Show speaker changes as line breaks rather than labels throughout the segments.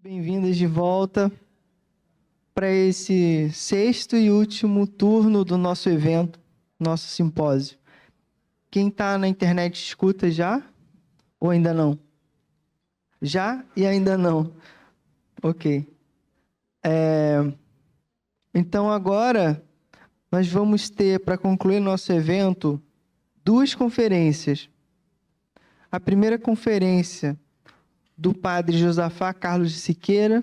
Bem-vindas de volta para esse sexto e último turno do nosso evento, nosso simpósio. Quem está na internet escuta já? Ou ainda não? Já e ainda não. Ok. Então agora nós vamos ter, para concluir nosso evento, duas conferências. A primeira conferência do padre Josafá Carlos de Siqueira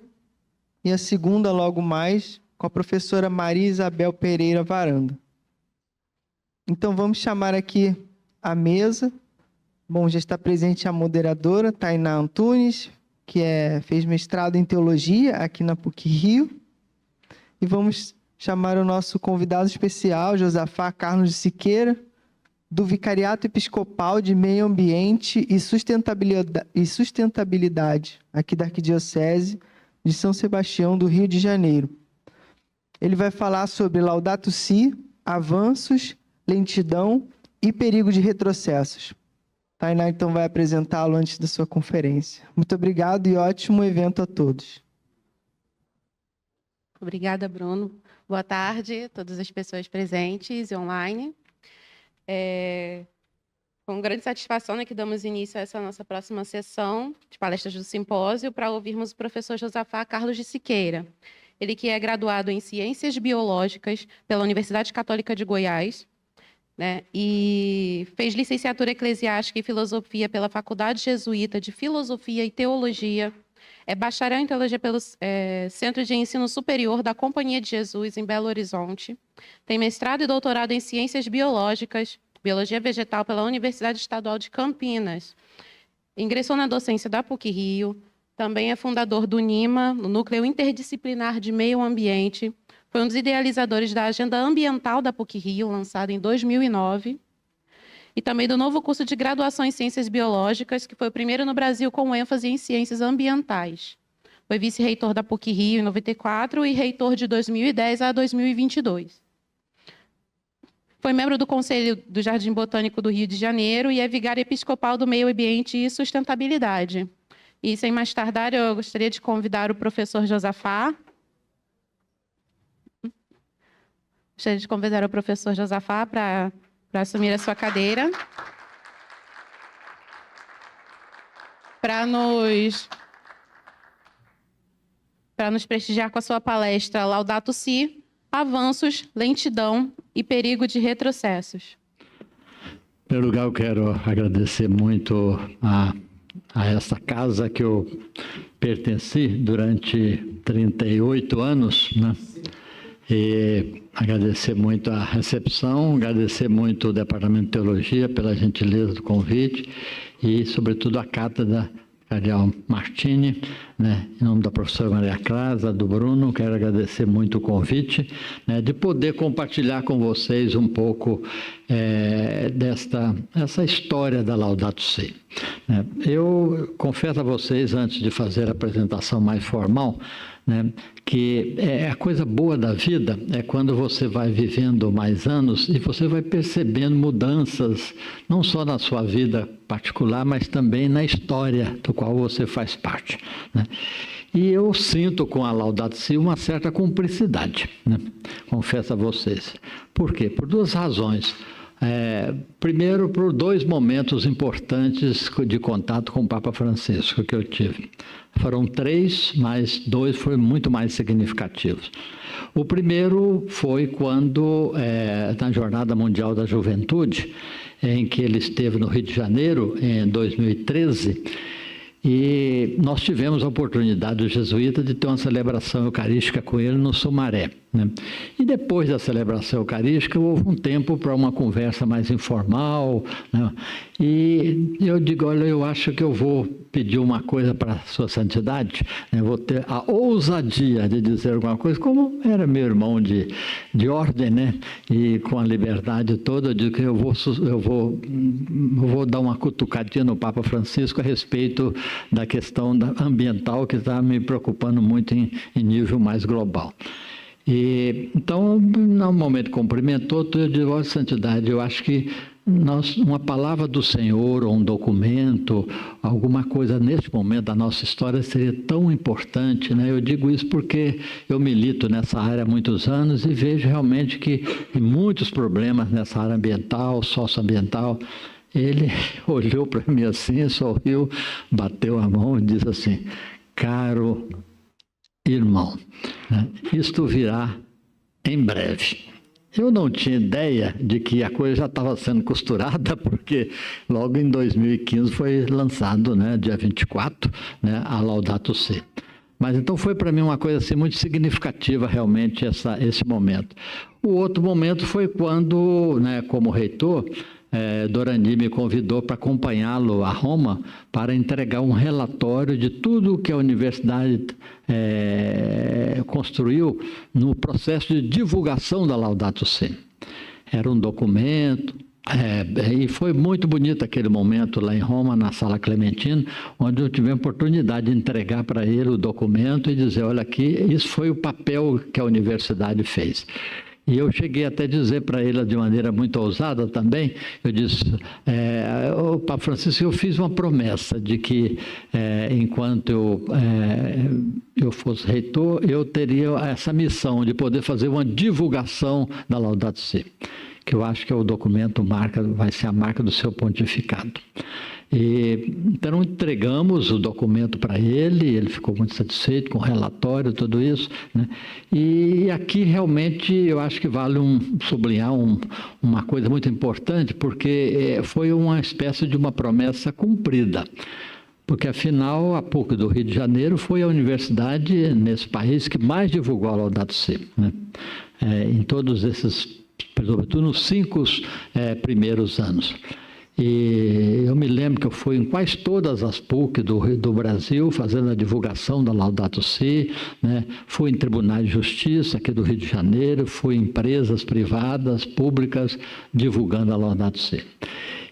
e a segunda logo mais com a professora Maria Isabel Pereira Varanda. Então vamos chamar aqui a mesa. Bom, já está presente a moderadora Tainá Antunes, que fez mestrado em teologia aqui na PUC-Rio. E vamos chamar o nosso convidado especial, Josafá Carlos de Siqueira, do Vicariato Episcopal de Meio Ambiente e Sustentabilidade, aqui da Arquidiocese de São Sebastião do Rio de Janeiro. Ele vai falar sobre Laudato Si, avanços, lentidão e perigo de retrocessos. Tainá, então, vai apresentá-lo antes da sua conferência. Muito obrigado e ótimo evento a todos.
Obrigada, Bruno. Boa tarde a todas as pessoas presentes e online. Com grande satisfação, que damos início a essa nossa próxima sessão de palestras do simpósio para ouvirmos o professor Josafá Carlos de Siqueira. Ele que é graduado em Ciências Biológicas pela Universidade Católica de Goiás, e fez licenciatura eclesiástica e filosofia pela Faculdade Jesuíta de Filosofia e Teologia. É bacharel em teologia pelo Centro de Ensino Superior da Companhia de Jesus, em Belo Horizonte. Tem mestrado e doutorado em Ciências Biológicas, Biologia Vegetal pela Universidade Estadual de Campinas. Ingressou na docência da PUC-Rio. Também é fundador do NIMA, no Núcleo Interdisciplinar de Meio Ambiente. Foi um dos idealizadores da Agenda Ambiental da PUC-Rio, lançada em 2009. E também do novo curso de graduação em Ciências Biológicas, que foi o primeiro no Brasil com ênfase em Ciências Ambientais. Foi vice-reitor da PUC-Rio em 94 e reitor de 2010 a 2022. Foi membro do Conselho do Jardim Botânico do Rio de Janeiro e é vigário episcopal do Meio Ambiente e Sustentabilidade. E, sem mais tardar, eu gostaria de convidar o professor Josafá. Gostaria de convidar o professor Josafá para assumir a sua cadeira, para nos prestigiar com a sua palestra Laudato Si, avanços, lentidão e perigo de retrocessos.
Em primeiro lugar, eu quero agradecer muito a essa casa que eu pertenci durante 38 anos, E agradecer muito a recepção, agradecer muito o Departamento de Teologia pela gentileza do convite e, sobretudo, a cátedra Cardeal Martini, em nome da professora Maria Clara, do Bruno, quero agradecer muito o convite, de poder compartilhar com vocês um pouco essa história da Laudato Si. Eu confesso a vocês, antes de fazer a apresentação mais formal, que a coisa boa da vida é quando você vai vivendo mais anos e você vai percebendo mudanças, não só na sua vida particular, mas também na história do qual você faz parte. E eu sinto com a Laudato Si uma certa cumplicidade, confesso a vocês. Por quê? Por duas razões. Primeiro, por dois momentos importantes de contato com o Papa Francisco que eu tive. Foram três, mas dois foram muito mais significativos. O primeiro foi quando, na Jornada Mundial da Juventude, em que ele esteve no Rio de Janeiro, em 2013, e nós tivemos a oportunidade do jesuíta de ter uma celebração eucarística com ele no Sumaré. E depois da celebração eucarística, houve um tempo para uma conversa mais informal. E eu digo, olha, eu acho que eu vou pedir uma coisa para a sua santidade, vou ter a ousadia de dizer alguma coisa, como era meu irmão de ordem, e com a liberdade toda, eu digo que eu vou dar uma cutucadinha no Papa Francisco a respeito da questão ambiental que está me preocupando muito em nível mais global. E, então, no momento que cumprimentou, eu digo, ó, santidade, eu acho que uma palavra do Senhor, ou um documento, alguma coisa nesse momento da nossa história seria tão importante, né? Eu digo isso porque eu milito nessa área há muitos anos e vejo realmente que tem muitos problemas nessa área ambiental, socioambiental. Ele olhou para mim assim, sorriu, bateu a mão e disse assim: caro irmão, né, isto virá em breve. Eu não tinha ideia de que a coisa já estava sendo costurada, porque logo em 2015 foi lançado, né, dia 24, né, a Laudato Si. Mas então foi para mim uma coisa assim, muito significativa realmente esse momento. O outro momento foi quando, né, como reitor, Dorandi me convidou para acompanhá-lo a Roma para entregar um relatório de tudo que a universidade construiu no processo de divulgação da Laudato Si. Era um documento, e foi muito bonito aquele momento lá em Roma, na Sala Clementino, onde eu tive a oportunidade de entregar para ele o documento e dizer: olha aqui, isso foi o papel que a universidade fez. E eu cheguei até a dizer para ele de maneira muito ousada também, eu disse: o Papa Francisco, eu fiz uma promessa de que enquanto eu fosse reitor, eu teria essa missão de poder fazer uma divulgação da Laudato Si, que eu acho que é o documento vai ser a marca do seu pontificado. Então entregamos o documento para ele ficou muito satisfeito com o relatório, tudo isso, né? E aqui realmente eu acho que vale sublinhar uma coisa muito importante, porque foi uma espécie de uma promessa cumprida. Porque, afinal, a PUC do Rio de Janeiro foi a universidade nesse país que mais divulgou a Laudato Si, né? Em todos esses, sobretudo nos 5 primeiros anos. E eu me lembro que eu fui em quase todas as PUC do Brasil, fazendo a divulgação da Laudato Si, né? Fui em tribunais de justiça aqui do Rio de Janeiro, fui em empresas privadas, públicas, divulgando a Laudato Si.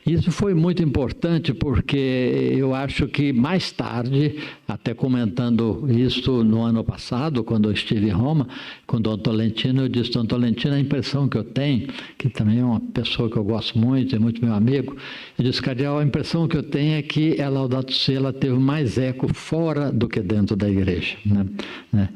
Isso foi muito importante porque eu acho que mais tarde, até comentando isso no ano passado, quando eu estive em Roma, com o Dom Tolentino, eu disse: Dom Tolentino, a impressão que eu tenho, que também é uma pessoa que eu gosto muito, é muito meu amigo, eu disse: cardeal, a impressão que eu tenho é que a Laudato Si ela teve mais eco fora do que dentro da igreja, né?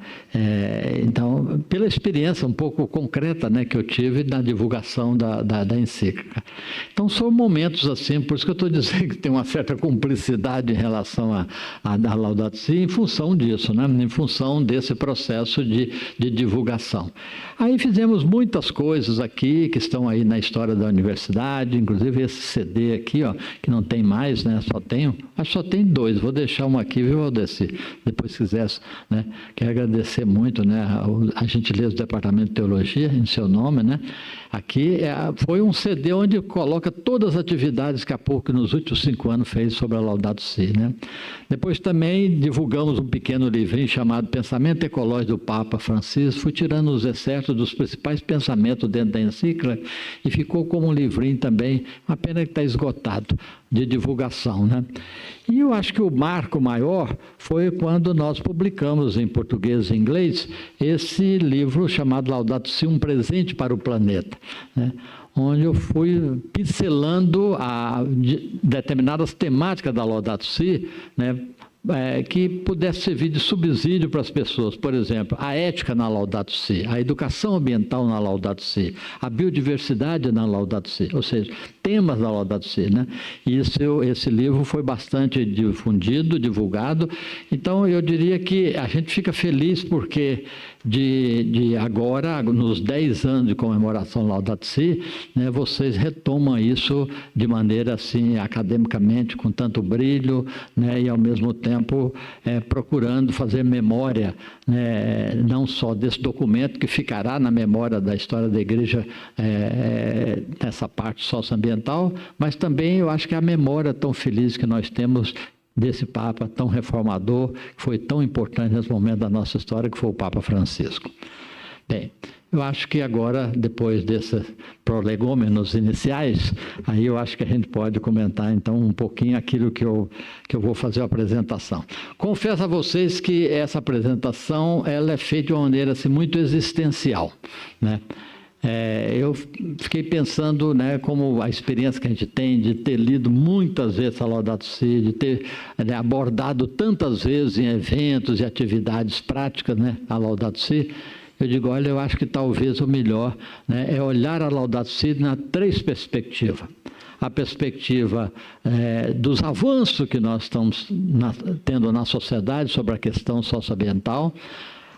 Então, pela experiência um pouco concreta, né, que eu tive na divulgação da encíclica. Então, são momentos assim, por isso que eu estou dizendo que tem uma certa cumplicidade em relação à Laudato Si, em função disso, né? Em função desse processo de divulgação. Aí fizemos muitas coisas aqui, que estão aí na história da universidade, inclusive esse CD aqui, ó, que não tem mais, né? Acho que só tem 2, vou deixar um aqui, viu, Aldeci? Depois, se quiser, né? Quero agradecer muito, né, a gentileza do Departamento de Teologia, em seu nome, né? Aqui foi um CD onde coloca todas as atividades que a PUC nos últimos 5 anos fez sobre a Laudato Si, né? Depois também divulgamos um pequeno livrinho chamado Pensamento Ecológico do Papa Francisco. Fui tirando os excertos dos principais pensamentos dentro da encíclica e ficou como um livrinho também, uma pena que está esgotado, de divulgação, né? E eu acho que o marco maior foi quando nós publicamos em português e inglês esse livro chamado Laudato Si, um presente para o planeta, né? Onde eu fui pincelando determinadas temáticas da Laudato Si, né? Que pudesse servir de subsídio para as pessoas. Por exemplo, a ética na Laudato Si, a educação ambiental na Laudato Si, a biodiversidade na Laudato Si, ou seja, temas da Laudato Si, né? E esse livro foi bastante difundido, divulgado. Então, eu diria que a gente fica feliz porque de agora, nos 10 anos de comemoração Laudato Si, né, vocês retomam isso de maneira assim, academicamente, com tanto brilho, né, e ao mesmo tempo procurando fazer memória, né, não só desse documento que ficará na memória da história da igreja nessa parte socioambiental, mas também eu acho que a memória tão feliz que nós temos desse Papa tão reformador, que foi tão importante nesse momento da nossa história, que foi o Papa Francisco. Bem, eu acho que agora, depois desses prolegômenos iniciais, aí eu acho que a gente pode comentar, então, um pouquinho aquilo que eu vou fazer a apresentação. Confesso a vocês que essa apresentação, ela é feita de uma maneira assim, muito existencial, né? Eu fiquei pensando, né, como a experiência que a gente tem de ter lido muitas vezes a Laudato Si, de ter abordado tantas vezes em eventos e atividades práticas, né, a Laudato Si. Eu digo, olha, eu acho que talvez o melhor, né, é olhar a Laudato Si na três perspectivas. A perspectiva dos avanços que nós estamos tendo na sociedade sobre a questão socioambiental,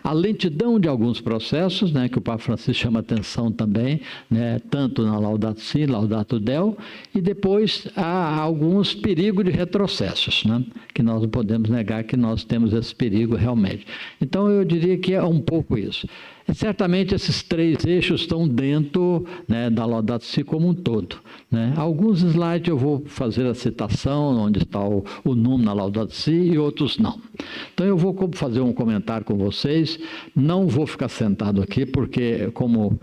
a lentidão de alguns processos, né, que o Papa Francisco chama atenção também, né, tanto na Laudato Si, Laudato Deo, e depois há alguns perigos de retrocessos, né, que nós não podemos negar que nós temos esse perigo realmente. Então, eu diria que é um pouco isso. Certamente esses três eixos estão dentro, né, da Laudato Si como um todo, né? Alguns slides eu vou fazer a citação, onde está o número na Laudato Si, e outros não. Então eu vou fazer um comentário com vocês, não vou ficar sentado aqui, porque como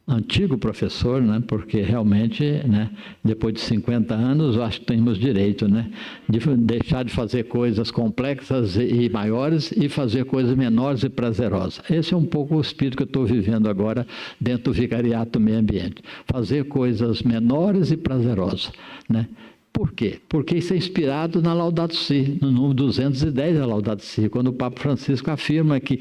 antigo professor, né, porque realmente, né, depois de 50 anos, eu acho que temos direito, né, de deixar de fazer coisas complexas e maiores e fazer coisas menores e prazerosas. Esse é um pouco o espírito que eu estou vivendo agora dentro do Vicariato do Meio Ambiente. Fazer coisas menores e prazerosas, né? Por quê? Porque isso é inspirado na Laudato Si, no número 210 da Laudato Si, quando o Papa Francisco afirma que,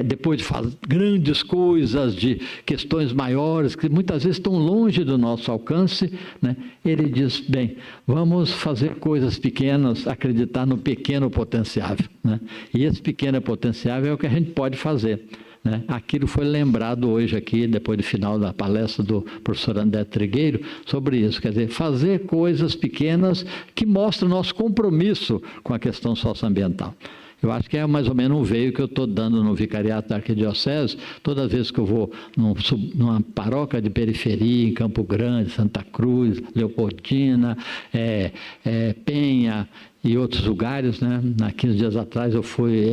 depois de fazer grandes coisas, de questões maiores, que muitas vezes estão longe do nosso alcance, né, ele diz, bem, vamos fazer coisas pequenas, acreditar no pequeno potenciável, né? E esse pequeno potenciável é o que a gente pode fazer, né? Aquilo foi lembrado hoje aqui, depois do final da palestra do professor André Trigueiro, sobre isso, quer dizer, fazer coisas pequenas que mostram o nosso compromisso com a questão socioambiental. Eu acho que é mais ou menos um veio que eu estou dando no Vicariato da Arquidiocese, toda vez que eu vou numa paróquia de periferia, em Campo Grande, Santa Cruz, Leopoldina, Penha, e outros lugares, né? Há 15 dias atrás eu fui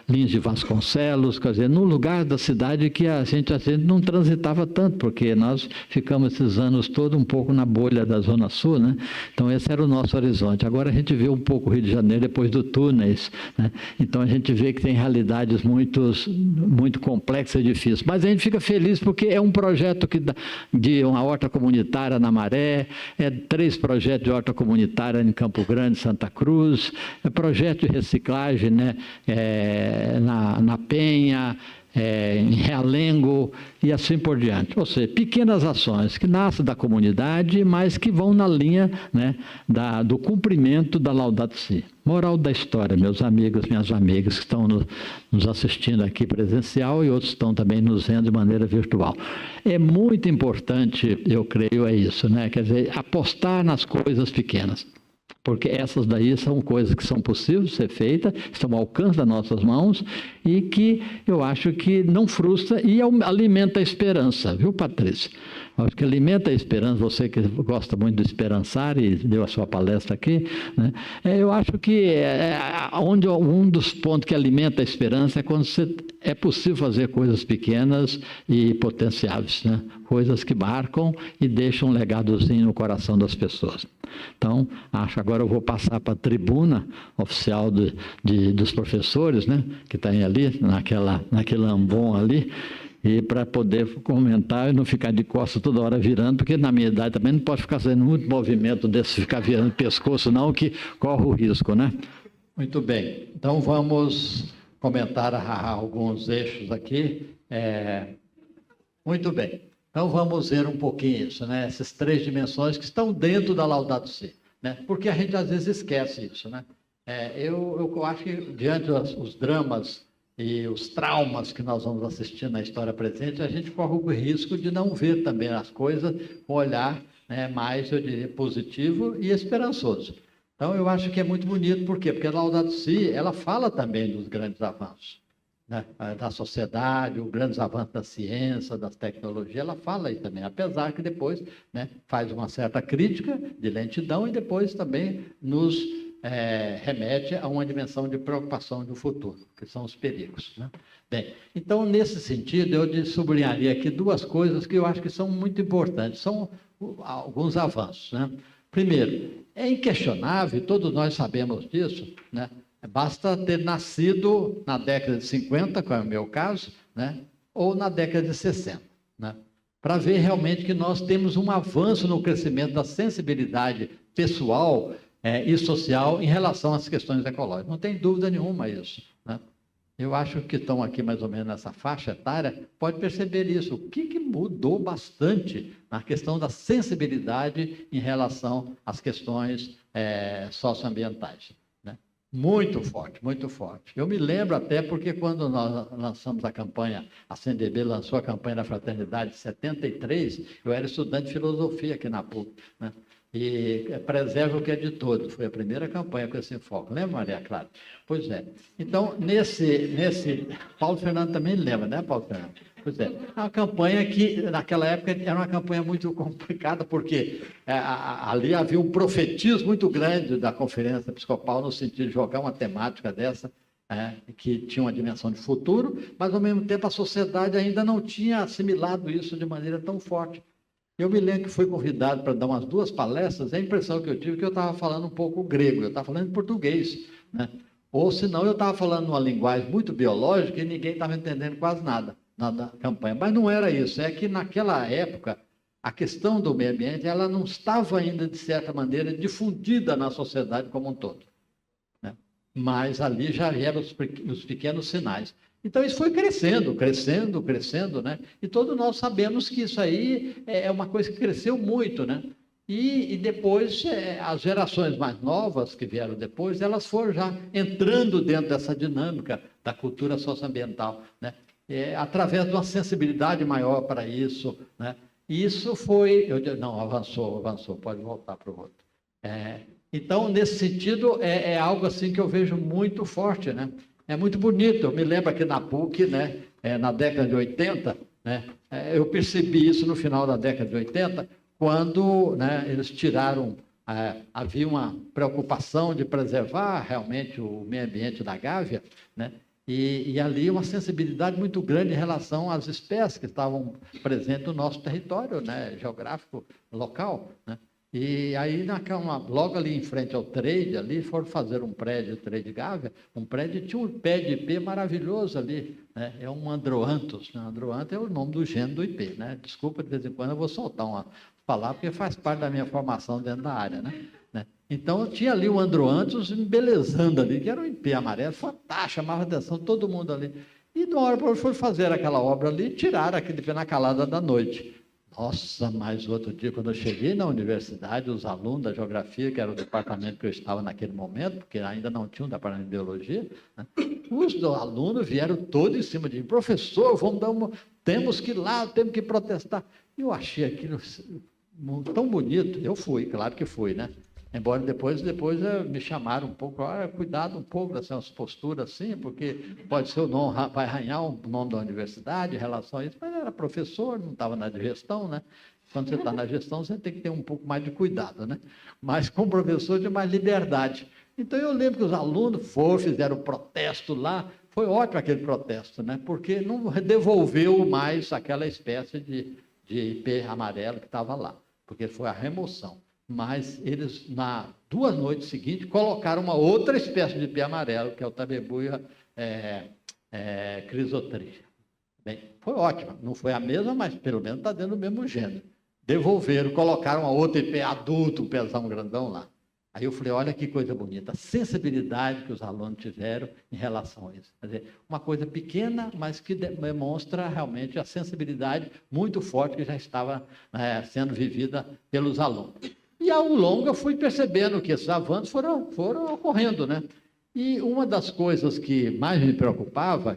Lins de Vasconcelos, quer dizer, num lugar da cidade que a gente não transitava tanto, porque nós ficamos esses anos todos um pouco na bolha da Zona Sul, né? Então esse era o nosso horizonte. Agora a gente vê um pouco o Rio de Janeiro depois do túneis, né? Então a gente vê que tem realidades muito complexas e difíceis. Mas a gente fica feliz porque é um projeto de uma horta comunitária na Maré, 3 projetos de horta comunitária em Campo Grande, Santa Cruz, projeto de reciclagem, né, na Penha, em Realengo e assim por diante. Ou seja, pequenas ações que nascem da comunidade, mas que vão na linha, né, do cumprimento da Laudato Si. Moral da história, meus amigos, minhas amigas que estão nos assistindo aqui presencial e outros estão também nos vendo de maneira virtual. É muito importante, eu creio, é isso, né? Quer dizer, apostar nas coisas pequenas. Porque essas daí são coisas que são possíveis de ser feitas, estão ao alcance das nossas mãos e que eu acho que não frustra e alimenta a esperança, viu, Patrícia? Eu acho que alimenta a esperança, você que gosta muito de esperançar e deu a sua palestra aqui, né? Eu acho que um dos pontos que alimenta a esperança é quando é possível fazer coisas pequenas e potenciáveis, né? Coisas que marcam e deixam um legadozinho no coração das pessoas. Então, acho que agora eu vou passar para a tribuna oficial dos professores, né? Que está ali, naquele ambon ali, e para poder comentar e não ficar de costas toda hora virando, porque na minha idade também não pode ficar fazendo muito movimento desse, ficar virando o pescoço não, que corre o risco, né? Muito bem, então vamos comentar alguns eixos aqui. Muito bem, então vamos ver um pouquinho isso, né? Essas 3 dimensões que estão dentro da Laudato Si, né? Porque a gente às vezes esquece isso, né? Eu acho que diante dos dramas e os traumas que nós vamos assistir na história presente, a gente corre o risco de não ver também as coisas com um olhar, né, mais, eu diria, positivo e esperançoso. Então, eu acho que é muito bonito, por quê? Porque a Laudato Si, ela fala também dos grandes avanços, né, da sociedade, os grandes avanços da ciência, das tecnologias, ela fala aí também, apesar que depois, né, faz uma certa crítica de lentidão e depois também nos remete a uma dimensão de preocupação do futuro, que são os perigos, né? Bem, então, nesse sentido, eu sublinharia aqui 2 coisas que eu acho que são muito importantes, são alguns avanços, né? Primeiro, é inquestionável, todos nós sabemos disso, né? Basta ter nascido na década de 50, como é o meu caso, né? Ou na década de 60, né? para ver realmente que nós temos um avanço no crescimento da sensibilidade pessoal e social em relação às questões ecológicas. Não tem dúvida nenhuma isso, né? Eu acho que estão aqui mais ou menos nessa faixa etária, pode perceber isso. O que mudou bastante na questão da sensibilidade em relação às questões socioambientais, né? Muito forte, muito forte. Eu me lembro até porque quando nós lançamos a campanha, a CNDB lançou a campanha da Fraternidade em 73, eu era estudante de filosofia aqui na PUC, né? E preserva o que é de todos. Foi a primeira campanha com esse enfoque. Lembra, Maria Clara? Pois é. Então, nesse Paulo Fernando também lembra, né, Paulo Fernando? Pois é. Uma campanha que, naquela época, era uma campanha muito complicada, porque ali havia um profetismo muito grande da Conferência Episcopal, no sentido de jogar uma temática dessa, que tinha uma dimensão de futuro, mas, ao mesmo tempo, a sociedade ainda não tinha assimilado isso de maneira tão forte. Eu me lembro que fui convidado para dar umas 2 palestras, a impressão que eu tive é que eu estava falando um pouco grego, eu estava falando em português, né? Ou senão eu estava falando uma linguagem muito biológica e ninguém estava entendendo quase nada na campanha. Mas não era isso, é que naquela época a questão do meio ambiente ela não estava ainda, de certa maneira, difundida na sociedade como um todo, né? Mas ali já eram os pequenos sinais. Então, isso foi crescendo, crescendo, crescendo, né? E todos nós sabemos que isso aí é uma coisa que cresceu muito, né? E depois, as gerações mais novas que vieram depois, elas foram já entrando dentro dessa dinâmica da cultura socioambiental, né? Através de uma sensibilidade maior para isso, né? E isso foi... Não, avançou, pode voltar para o outro. Então, nesse sentido, é algo assim que eu vejo muito forte, né? É muito bonito. Eu me lembro aqui na PUC, né, na década de 80, né, eu percebi isso no final da década de 80, quando, né, eles tiraram, havia uma preocupação de preservar realmente o meio ambiente da Gávea, né, e ali uma sensibilidade muito grande em relação às espécies que estavam presentes no nosso território, né, geográfico local, né. E aí, logo ali em frente ao trade, ali foram fazer um prédio, o Trade Gávea, um prédio tinha um pé de ipê maravilhoso ali, né? É um androanthus, né? Androanthus é o nome do gênero do ipê, né? Desculpa, de vez em quando eu vou soltar uma palavra, porque faz parte da minha formação dentro da área, né? Então, tinha ali o androanthus embelezando ali, que era um ipê amarelo, fantástico, chamava a atenção de todo mundo ali. E na hora que foi fazer aquela obra ali, tiraram aquele ipê na calada da noite. Nossa, mas outro dia, quando eu cheguei na universidade, os alunos da geografia, que era o departamento que eu estava naquele momento, porque ainda não tinha um departamento de biologia, né? Os alunos vieram todos em cima de mim. Professor, temos que ir lá, temos que protestar. Eu achei aquilo tão bonito. Eu fui, claro que fui, né? Embora depois me chamaram um pouco, cuidado um pouco dessas posturas assim, porque pode ser o nome, vai arranhar o nome da universidade em relação a isso, mas era professor, não estava na gestão, né? Quando você está na gestão, você tem que ter um pouco mais de cuidado, né? Mas com o professor de mais liberdade. Então eu lembro que os alunos fizeram protesto lá, foi ótimo aquele protesto, né? Porque não devolveu mais aquela espécie de ipê amarelo que estava lá, porque foi a remoção. Mas eles, na 2 noites seguintes, colocaram uma outra espécie de ipê amarelo, que é o Tabebuia crisotri. Bem, foi ótimo. Não foi a mesma, mas pelo menos está dentro do mesmo gênero. Devolveram, colocaram uma outra ipê adulto, um pezão grandão lá. Aí eu falei, olha que coisa bonita, a sensibilidade que os alunos tiveram em relação a isso. Quer dizer, uma coisa pequena, mas que demonstra realmente a sensibilidade muito forte que já estava sendo vivida pelos alunos. E ao longo eu fui percebendo que esses avanços foram ocorrendo, né? E uma das coisas que mais me preocupava,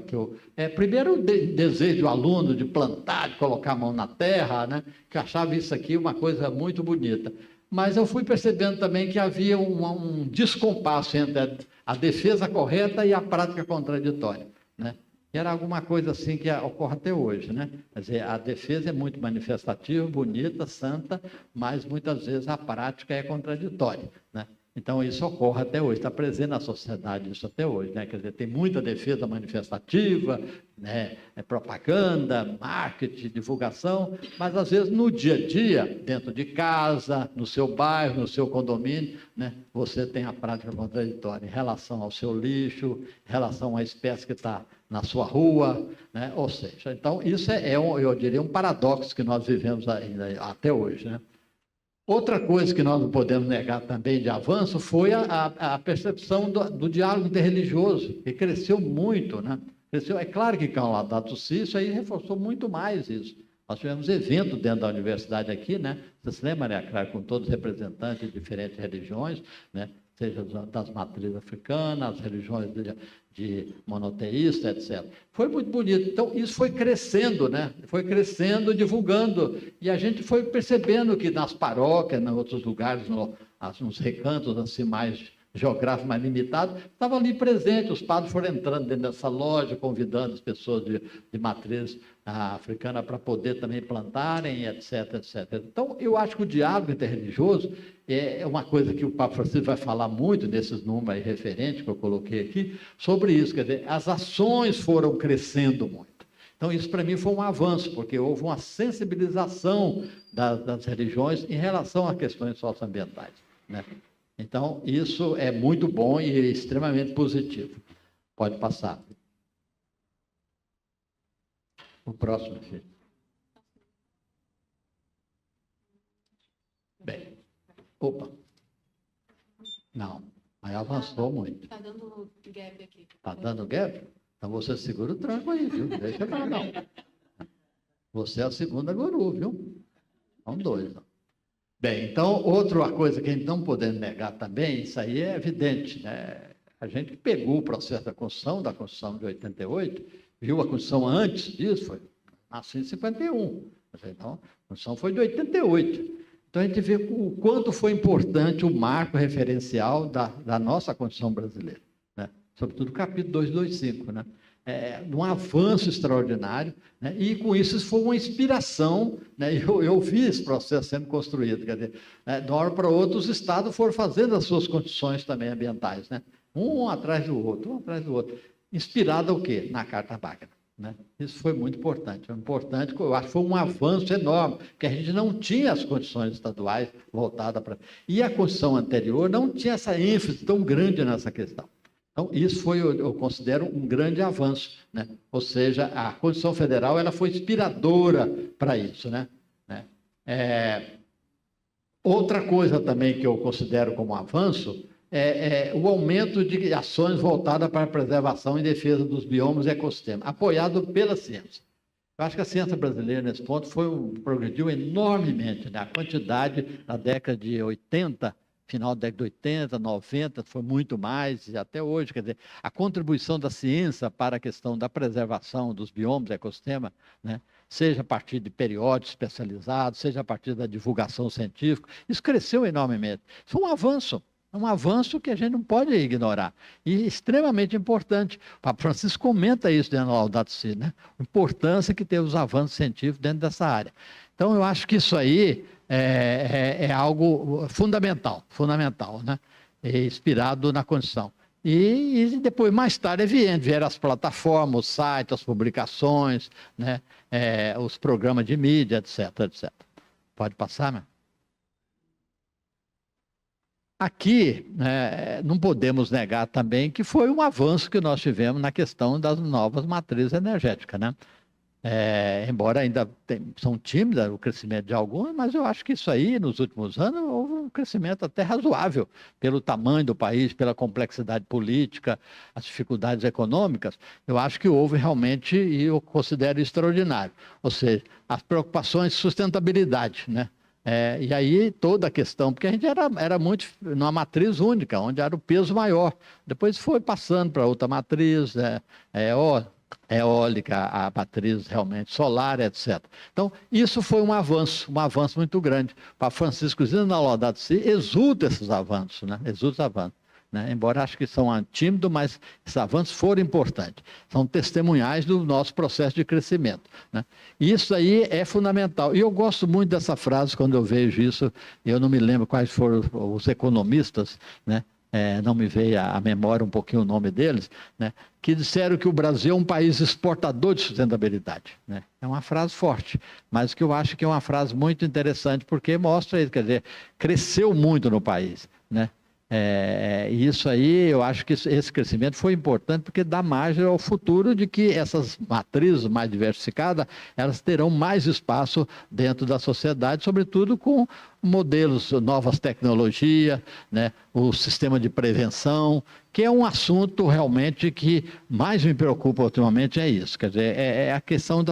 primeiro o desejo do aluno de plantar, de colocar a mão na terra, né? Que eu achava isso aqui uma coisa muito bonita. Mas eu fui percebendo também que havia um descompasso entre a defesa correta e a prática contraditória, né? E era alguma coisa assim que ocorre até hoje, né? Quer dizer, a defesa é muito manifestativa, bonita, santa, mas muitas vezes a prática é contraditória, né? Então, isso ocorre até hoje, está presente na sociedade isso até hoje, né? Quer dizer, tem muita defesa manifestativa, né? Propaganda, marketing, divulgação, mas às vezes no dia a dia, dentro de casa, no seu bairro, no seu condomínio, né? Você tem a prática contraditória em relação ao seu lixo, em relação à espécie que está na sua rua, né? Ou seja, então isso eu diria, um paradoxo que nós vivemos ainda até hoje, né? Outra coisa que nós não podemos negar também de avanço foi a percepção do diálogo interreligioso, que cresceu muito, né? Cresceu, é claro que com o Laudato Si, isso aí reforçou muito mais isso. Nós tivemos evento dentro da universidade aqui, né? Você se lembra, Maria Clara, com todos os representantes de diferentes religiões, né? Seja das matrizes africanas, as religiões de monoteísta, etc. Foi muito bonito. Então, isso foi crescendo, né? Foi crescendo, divulgando. E a gente foi percebendo que nas paróquias, em outros lugares, nos recantos assim mais geográficos, mais limitados, estava ali presente. Os padres foram entrando dentro dessa loja, convidando as pessoas de matriz africana para poder também plantarem, etc, etc. Então, eu acho que o diálogo interreligioso é uma coisa que o Papa Francisco vai falar muito nesses números aí referentes que eu coloquei aqui, sobre isso. Quer dizer, as ações foram crescendo muito. Então, isso para mim foi um avanço, porque houve uma sensibilização das religiões em relação a questões socioambientais, né? Então, isso é muito bom e extremamente positivo. Pode passar. O próximo, filho. Bem. Opa. Não, aí avançou muito.
Está dando gap aqui.
Está dando gap? Então você segura o tranco aí, viu? Deixa para não. Você é a segunda guru, viu? São dois. Ó. Bem, então, outra coisa que a gente não podemos negar também, isso aí é evidente, né? A gente pegou o processo da Constituição de 88, viu a Constituição antes disso, foi nasceu em 51. Então, a Constituição foi de 88. Então, a gente vê o quanto foi importante o marco referencial da nossa Constituição brasileira, né? Sobretudo o capítulo 225, né? Um avanço extraordinário, né? E com isso foi uma inspiração, né? Eu vi esse processo sendo construído, quer dizer, de uma hora para outra os estados foram fazendo as suas condições também ambientais, né? Um atrás do outro, inspirado o quê? Na Carta Magna, né? Isso foi muito importante, eu acho que foi um avanço enorme, porque a gente não tinha as condições estaduais voltadas para... E a Constituição anterior não tinha essa ênfase tão grande nessa questão. Então, isso foi, eu considero, um grande avanço, né? Ou seja, a Constituição Federal ela foi inspiradora para isso, né? Outra coisa também que eu considero como avanço é o aumento de ações voltadas para a preservação e defesa dos biomas e ecossistemas, apoiado pela ciência. Eu acho que a ciência brasileira, nesse ponto, progrediu enormemente, né? A quantidade, na década de 80, final da década de 80, 90, foi muito mais, e até hoje, quer dizer, a contribuição da ciência para a questão da preservação dos biomas e ecossistemas, né? Seja a partir de periódicos especializados, seja a partir da divulgação científica, isso cresceu enormemente. Isso é um avanço que a gente não pode ignorar, e extremamente importante. O Papa Francisco comenta isso dentro do Laudato Si, né? A importância que tem os avanços científicos dentro dessa área. Então, eu acho que isso aí é algo fundamental, né? Inspirado na Constituição. E depois, mais tarde, vieram as plataformas, os sites, as publicações, né? Os programas de mídia, etc, etc. Pode passar, né? Aqui, não podemos negar também que foi um avanço que nós tivemos na questão das novas matrizes energéticas, né? Embora ainda são tímidas o crescimento de algumas, mas eu acho que isso aí, nos últimos anos, houve um crescimento até razoável, pelo tamanho do país, pela complexidade política, as dificuldades econômicas. Eu acho que houve realmente, e eu considero extraordinário, ou seja, as preocupações de sustentabilidade, né? E aí toda a questão, porque a gente era muito numa matriz única, onde era o peso maior. Depois foi passando para outra matriz, eólica, a matriz realmente solar, etc. Então, isso foi um avanço muito grande. O Papa Francisco, dizendo na Laudato Si, exulta esses avanços, né? Exulta os avanços. Né? Embora acho que são tímidos, mas esses avanços foram importantes. São testemunhais do nosso processo de crescimento. Né? E isso aí é fundamental. E eu gosto muito dessa frase quando eu vejo isso. Eu não me lembro quais foram os economistas, né? Não me veio à memória um pouquinho o nome deles, né? Que disseram que o Brasil é um país exportador de sustentabilidade. Né? É uma frase forte, mas que eu acho que é uma frase muito interessante, porque mostra isso, quer dizer, cresceu muito no país, né? Isso aí, eu acho que esse crescimento foi importante porque dá margem ao futuro de que essas matrizes mais diversificadas, elas terão mais espaço dentro da sociedade, sobretudo com modelos, novas tecnologias, né? O sistema de prevenção, que é um assunto realmente que mais me preocupa ultimamente, é isso. Quer dizer, é a questão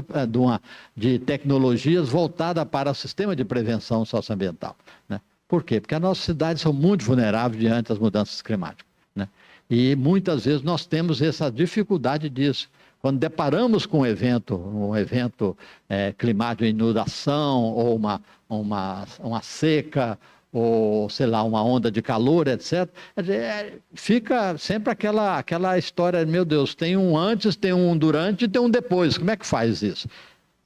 de tecnologias voltada para o sistema de prevenção socioambiental, né? Por quê? Porque as nossas cidades são muito vulneráveis diante das mudanças climáticas, né? E muitas vezes nós temos essa dificuldade disso. Quando deparamos com um evento climático, inundação, ou uma seca, ou, sei lá, uma onda de calor, etc., fica sempre aquela história, meu Deus, tem um antes, tem um durante e tem um depois. Como é que faz isso?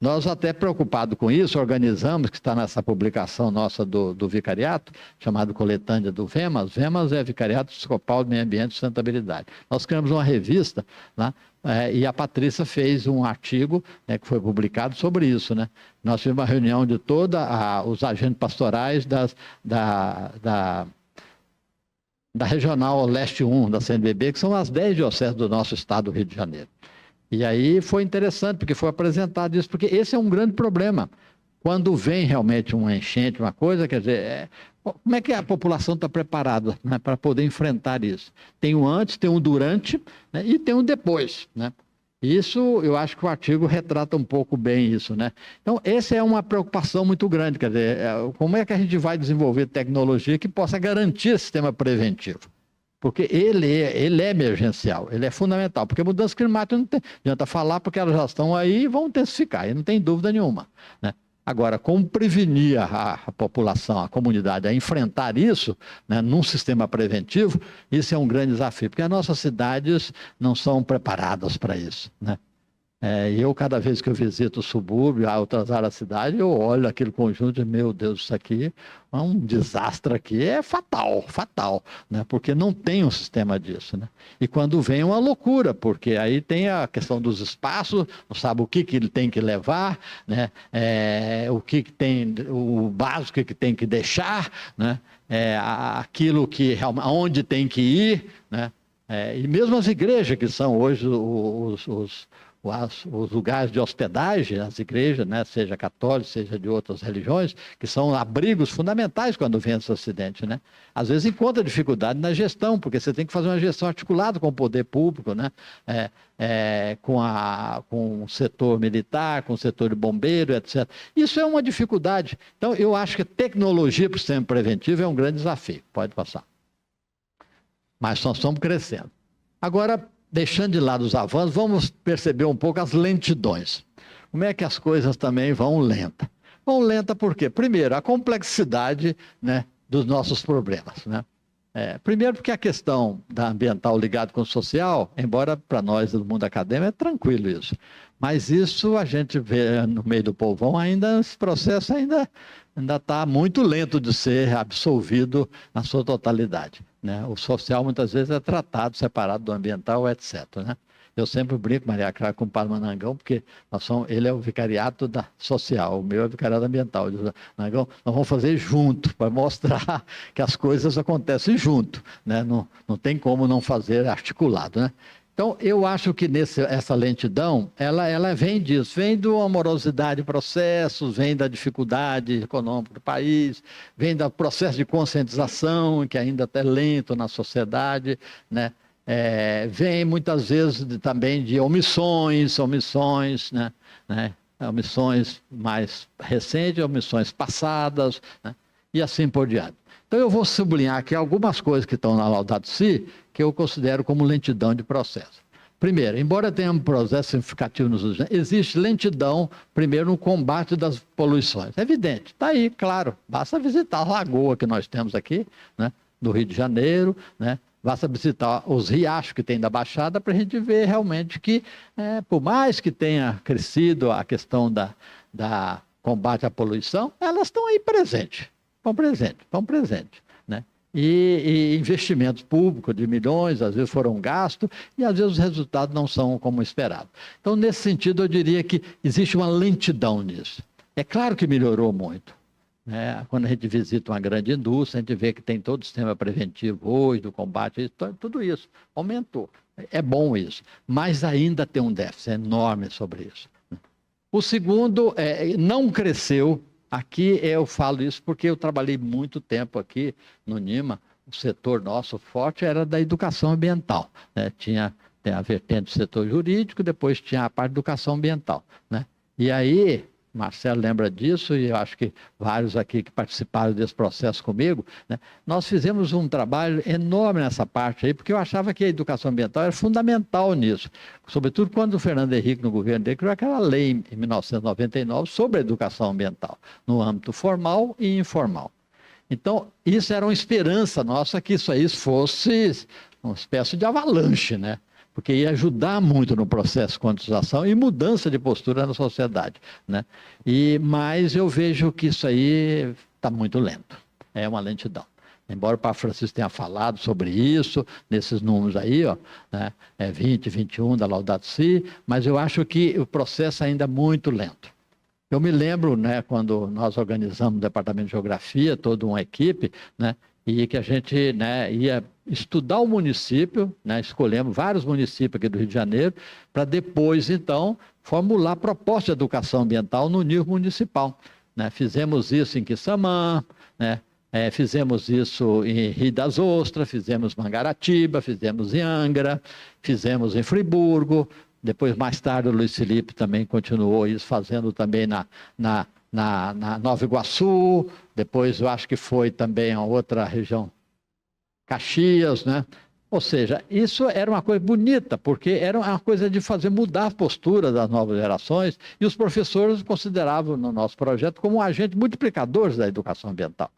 Nós, até preocupados com isso, organizamos, que está nessa publicação nossa do Vicariato, chamado Coletânea do VEMAS. VEMAS é Vicariato Episcopal de Meio Ambiente e Sustentabilidade. Nós criamos uma revista lá, e a Patrícia fez um artigo, né, que foi publicado sobre isso, né? Nós tivemos uma reunião de todos os agentes pastorais da Regional Leste 1 da CNBB, que são as 10 dioceses do nosso estado do Rio de Janeiro. E aí foi interessante, porque foi apresentado isso, porque esse é um grande problema. Quando vem realmente uma enchente, uma coisa, quer dizer, como é que a população está preparada, né, para poder enfrentar isso? Tem um antes, tem um durante, né, e tem um depois, né? Isso, eu acho que o artigo retrata um pouco bem isso, né? Então, essa é uma preocupação muito grande, quer dizer, como é que a gente vai desenvolver tecnologia que possa garantir esse sistema preventivo? Porque ele é emergencial, ele é fundamental. Porque mudança climática não adianta falar, porque elas já estão aí e vão intensificar, e não tem dúvida nenhuma, né? Agora, como prevenir a população, a comunidade a enfrentar isso, né, num sistema preventivo, isso é um grande desafio, porque as nossas cidades não são preparadas para isso, né? Eu, cada vez que eu visito o subúrbio, outras áreas da cidade, eu olho aquele conjunto e, meu Deus, isso aqui é um desastre aqui, é fatal, né? Porque não tem um sistema disso, né? E quando vem é uma loucura, porque aí tem a questão dos espaços, não sabe o que ele tem que levar, né? O que tem, o básico que tem que deixar, né? Aquilo que aonde tem que ir, né? E mesmo as igrejas, que são hoje os lugares de hospedagem, as igrejas, né, seja católicas, seja de outras religiões, que são abrigos fundamentais quando vem esse acidente, né? Às vezes encontra dificuldade na gestão, porque você tem que fazer uma gestão articulada com o poder público, né? Com o setor militar, com o setor de bombeiro, etc. Isso é uma dificuldade. Então, eu acho que a tecnologia para o sistema preventivo é um grande desafio. Pode passar. Mas nós estamos crescendo. Agora, deixando de lado os avanços, vamos perceber um pouco as lentidões. Como é que as coisas também vão lenta? Vão lenta por quê? Primeiro, a complexidade, né, dos nossos problemas, né? Primeiro porque a questão da ambiental ligada com o social, embora para nós do mundo acadêmico é tranquilo isso, mas isso a gente vê no meio do povão ainda, esse processo ainda está muito lento de ser absolvido na sua totalidade, né? O social muitas vezes é tratado separado do ambiental, etc, né? Eu sempre brinco, Maria Clara, com o Padre Manangão, porque ele é o vicariato social, o meu é o vicariato ambiental. Eu digo, Manangão, nós vamos fazer junto, para mostrar que as coisas acontecem junto, né? Não tem como não fazer articulado, né? Então, eu acho que essa lentidão, ela vem disso, vem da amorosidade de processos, vem da dificuldade econômica do país, vem do processo de conscientização, que ainda está lento na sociedade, né? Vem muitas vezes também de omissões, né? Omissões mais recentes, omissões passadas, né? E assim por diante. Então eu vou sublinhar aqui algumas coisas que estão na Laudato Si, que eu considero como lentidão de processo. Primeiro, embora tenha um processo significativo nos últimos anos, existe lentidão, primeiro, no combate das poluições. É evidente, está aí, claro, basta visitar a lagoa que nós temos aqui, né, do Rio de Janeiro, né? Basta visitar os riachos que tem da Baixada para a gente ver realmente que, por mais que tenha crescido a questão da combate à poluição, elas estão aí presentes, estão presentes, né? E investimentos públicos de milhões, às vezes foram gastos, e às vezes os resultados não são como esperado. Então, nesse sentido, eu diria que existe uma lentidão nisso. É claro que melhorou muito. né? Quando a gente visita uma grande indústria, a gente vê que tem todo o sistema preventivo hoje, do combate, tudo isso aumentou. É bom isso, mas ainda tem um déficit enorme sobre isso. O segundo, não cresceu. Aqui eu falo isso porque eu trabalhei muito tempo aqui no NIMA. O setor nosso forte era da educação ambiental, né? Tinha a vertente do setor jurídico, depois tinha a parte de educação ambiental, né? E aí, Marcelo lembra disso, e eu acho que vários aqui que participaram desse processo comigo, né? Nós fizemos um trabalho enorme nessa parte aí, porque eu achava que a educação ambiental era fundamental nisso, sobretudo quando o Fernando Henrique, no governo dele, criou aquela lei em 1999 sobre a educação ambiental, no âmbito formal e informal. Então, isso era uma esperança nossa que isso aí fosse uma espécie de avalanche, né? Porque ia ajudar muito no processo de conscientização e mudança de postura na sociedade, né? Mas eu vejo que isso aí está muito lento, é uma lentidão. Embora o Papa Francisco tenha falado sobre isso, nesses números aí, ó, né? 20, 21 da Laudato Si, mas eu acho que o processo ainda é muito lento. Eu me lembro, né, quando nós organizamos o Departamento de Geografia, toda uma equipe, né, e que a gente, né, ia estudar o município, né, escolhemos vários municípios aqui do Rio de Janeiro, para depois, então, formular proposta de educação ambiental no nível municipal, né? Fizemos isso em Quissamã, né? Fizemos isso em Rio das Ostras, fizemos em Mangaratiba, fizemos em Angra, fizemos em Friburgo. Depois, mais tarde, o Luiz Felipe também continuou isso, fazendo também na Nova Iguaçu. Depois, eu acho que foi também a outra região, Caxias, né? Ou seja, isso era uma coisa bonita, porque era uma coisa de fazer mudar a postura das novas gerações, e os professores consideravam no nosso projeto como um agente multiplicador da educação ambiental.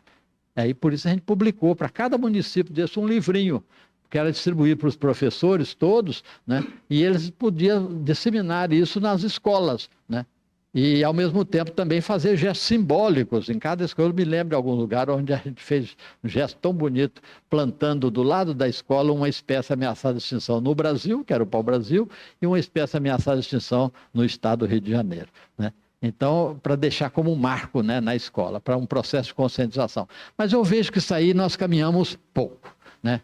E por isso a gente publicou para cada município desse um livrinho, que era distribuído para os professores todos, né? E eles podiam disseminar isso nas escolas, né? E, ao mesmo tempo, também fazer gestos simbólicos. Em cada escola, eu me lembro de algum lugar onde a gente fez um gesto tão bonito, plantando do lado da escola uma espécie ameaçada de extinção no Brasil, que era o pau-brasil, e uma espécie ameaçada de extinção no estado do Rio de Janeiro, né? Então, para deixar como um marco, né, na escola, para um processo de conscientização. Mas eu vejo que isso aí nós caminhamos pouco, né?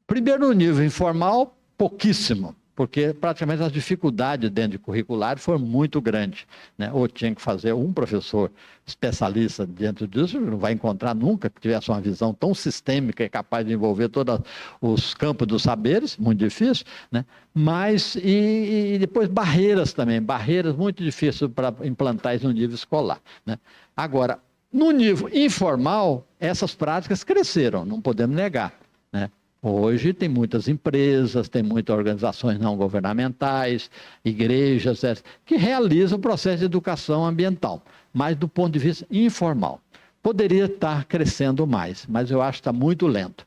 Primeiro, no nível informal, pouquíssimo, porque praticamente as dificuldades dentro de curricular foram muito grandes, né? Ou tinha que fazer um professor especialista dentro disso, não vai encontrar nunca que tivesse uma visão tão sistêmica e capaz de envolver todos os campos dos saberes, muito difícil, né? Mas, e depois barreiras também, barreiras muito difíceis para implantar isso no nível escolar, né? Agora, no nível informal, essas práticas cresceram, não podemos negar, né? Hoje tem muitas empresas, tem muitas organizações não governamentais, igrejas, que realizam o processo de educação ambiental, mas do ponto de vista informal. Poderia estar crescendo mais, mas eu acho que está muito lento,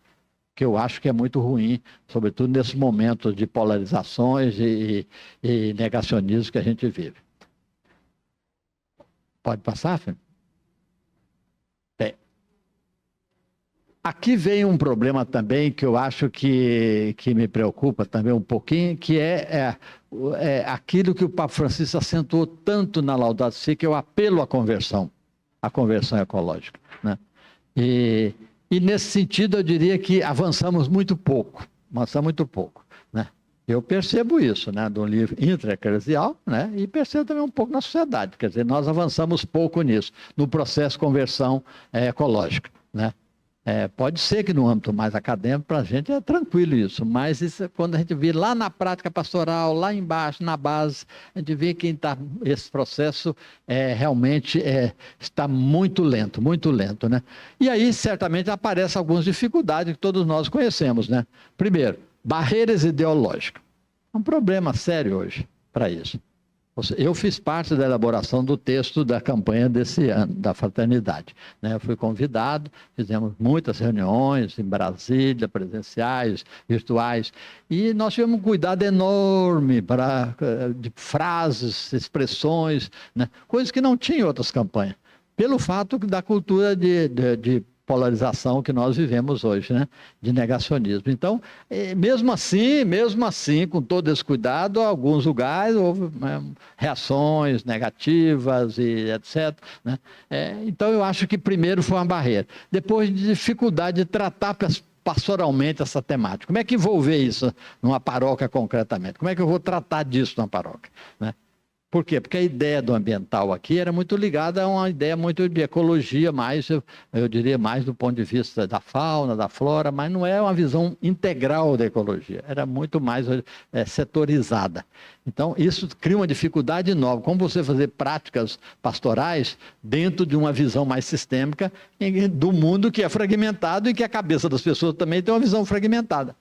que eu acho que é muito ruim, sobretudo nesses momentos de polarizações e negacionismo que a gente vive. Pode passar, Fê? Aqui vem um problema também que eu acho que me preocupa também um pouquinho, que é aquilo que o Papa Francisco acentuou tanto na Laudato Si, que é o apelo à conversão ecológica, né? E nesse sentido eu diria que avançamos muito pouco, né? Eu percebo isso, né, do livro intra-eclesial, né, e percebo também um pouco na sociedade, quer dizer, nós avançamos pouco nisso, no processo de conversão ecológica, né? Pode ser que no âmbito mais acadêmico, para a gente é tranquilo isso, mas isso, quando a gente vê lá na prática pastoral, lá embaixo, na base, a gente vê que esse processo realmente está muito lento, né? E aí, certamente, aparecem algumas dificuldades que todos nós conhecemos, né? Primeiro, barreiras ideológicas. É um problema sério hoje para isso. Eu fiz parte da elaboração do texto da campanha desse ano, da fraternidade, né? Eu fui convidado, fizemos muitas reuniões em Brasília, presenciais, virtuais, e nós tivemos um cuidado enorme de frases, expressões, né? Coisas que não tinha em outras campanhas, pelo fato da cultura de polarização que nós vivemos hoje, né? De negacionismo. Então, mesmo assim, com todo esse cuidado, alguns lugares houve reações negativas e etc. Né? Então, eu acho que primeiro foi uma barreira. Depois, de dificuldade de tratar pastoralmente essa temática. Como é que envolver isso numa paróquia concretamente? Como é que eu vou tratar disso numa paróquia? Né? Por quê? Porque a ideia do ambiental aqui era muito ligada a uma ideia muito de ecologia, mais, eu diria, mais do ponto de vista da fauna, da flora, mas não é uma visão integral da ecologia, era muito mais setorizada. Então, isso cria uma dificuldade nova. Como você fazer práticas pastorais dentro de uma visão mais sistêmica do mundo que é fragmentado e que a cabeça das pessoas também tem uma visão fragmentada.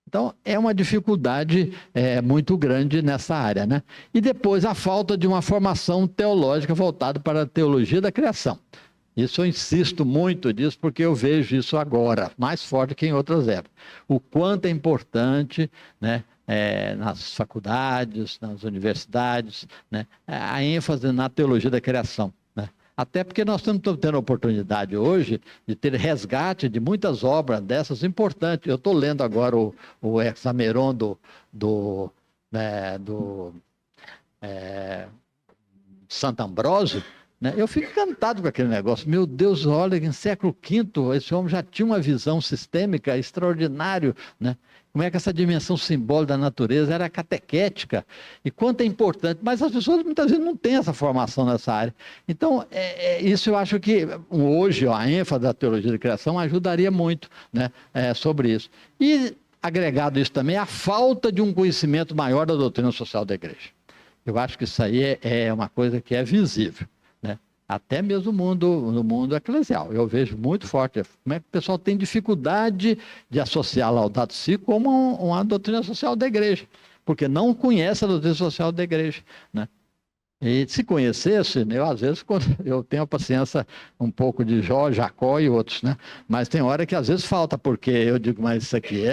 Então, é uma dificuldade muito grande nessa área, né? E depois, a falta de uma formação teológica voltada para a teologia da criação. Isso eu insisto muito disso, porque eu vejo isso agora, mais forte que em outras épocas. O quanto é importante, né, nas faculdades, nas universidades, né, a ênfase na teologia da criação. Até porque nós estamos tendo a oportunidade hoje de ter resgate de muitas obras dessas importantes. Eu estou lendo agora o Hexameron do Santo Ambrósio, né? Eu fico encantado com aquele negócio. Meu Deus, olha, em século V, esse homem já tinha uma visão sistêmica extraordinária, né? Como é que essa dimensão simbólica da natureza era catequética, e quanto é importante, mas as pessoas muitas vezes não têm essa formação nessa área. Então, isso eu acho que hoje a ênfase da teologia da criação ajudaria muito, né, sobre isso. E agregado isso também, a falta de um conhecimento maior da doutrina social da igreja. Eu acho que isso aí é uma coisa que é visível, né? Até mesmo no mundo eclesial. Eu vejo muito forte como é que o pessoal tem dificuldade de associar Laudato Si como uma doutrina social da igreja, porque não conhece a doutrina social da igreja, né? E se conhecesse, eu às vezes eu tenho a paciência um pouco de Jacó e outros, né? Mas tem hora que às vezes falta, porque eu digo, mas isso aqui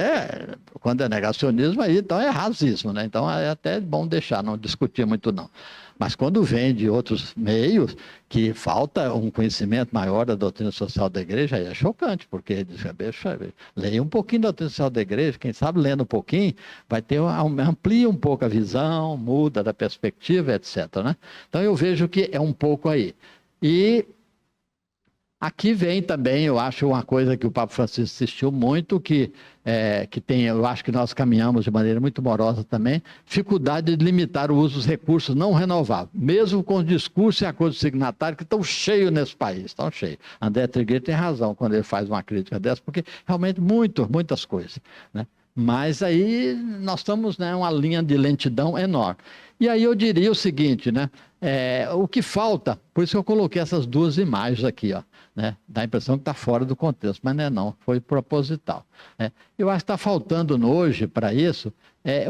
quando é negacionismo, aí então é racismo, né? Então é até bom deixar, não discutir muito não. Mas quando vem de outros meios, que falta um conhecimento maior da doutrina social da igreja, aí é chocante, porque leia um pouquinho da doutrina social da igreja, quem sabe lendo um pouquinho, amplia um pouco a visão, muda da perspectiva, etc. Né? Então eu vejo que é um pouco aí. E aqui vem também, eu acho, uma coisa que o Papa Francisco insistiu muito, que eu acho que nós caminhamos de maneira muito morosa também, dificuldade de limitar o uso dos recursos não renováveis, mesmo com os discursos e acordos signatários que estão cheios nesse país, estão cheios. André Trigueiro tem razão quando ele faz uma crítica dessa, porque realmente muitas coisas, né? Mas aí nós estamos, né, uma linha de lentidão enorme. E aí eu diria o seguinte, né? O que falta, por isso que eu coloquei essas duas imagens aqui, ó, né? Dá a impressão que está fora do contexto, mas não, foi proposital. Eu acho que está faltando hoje, para isso,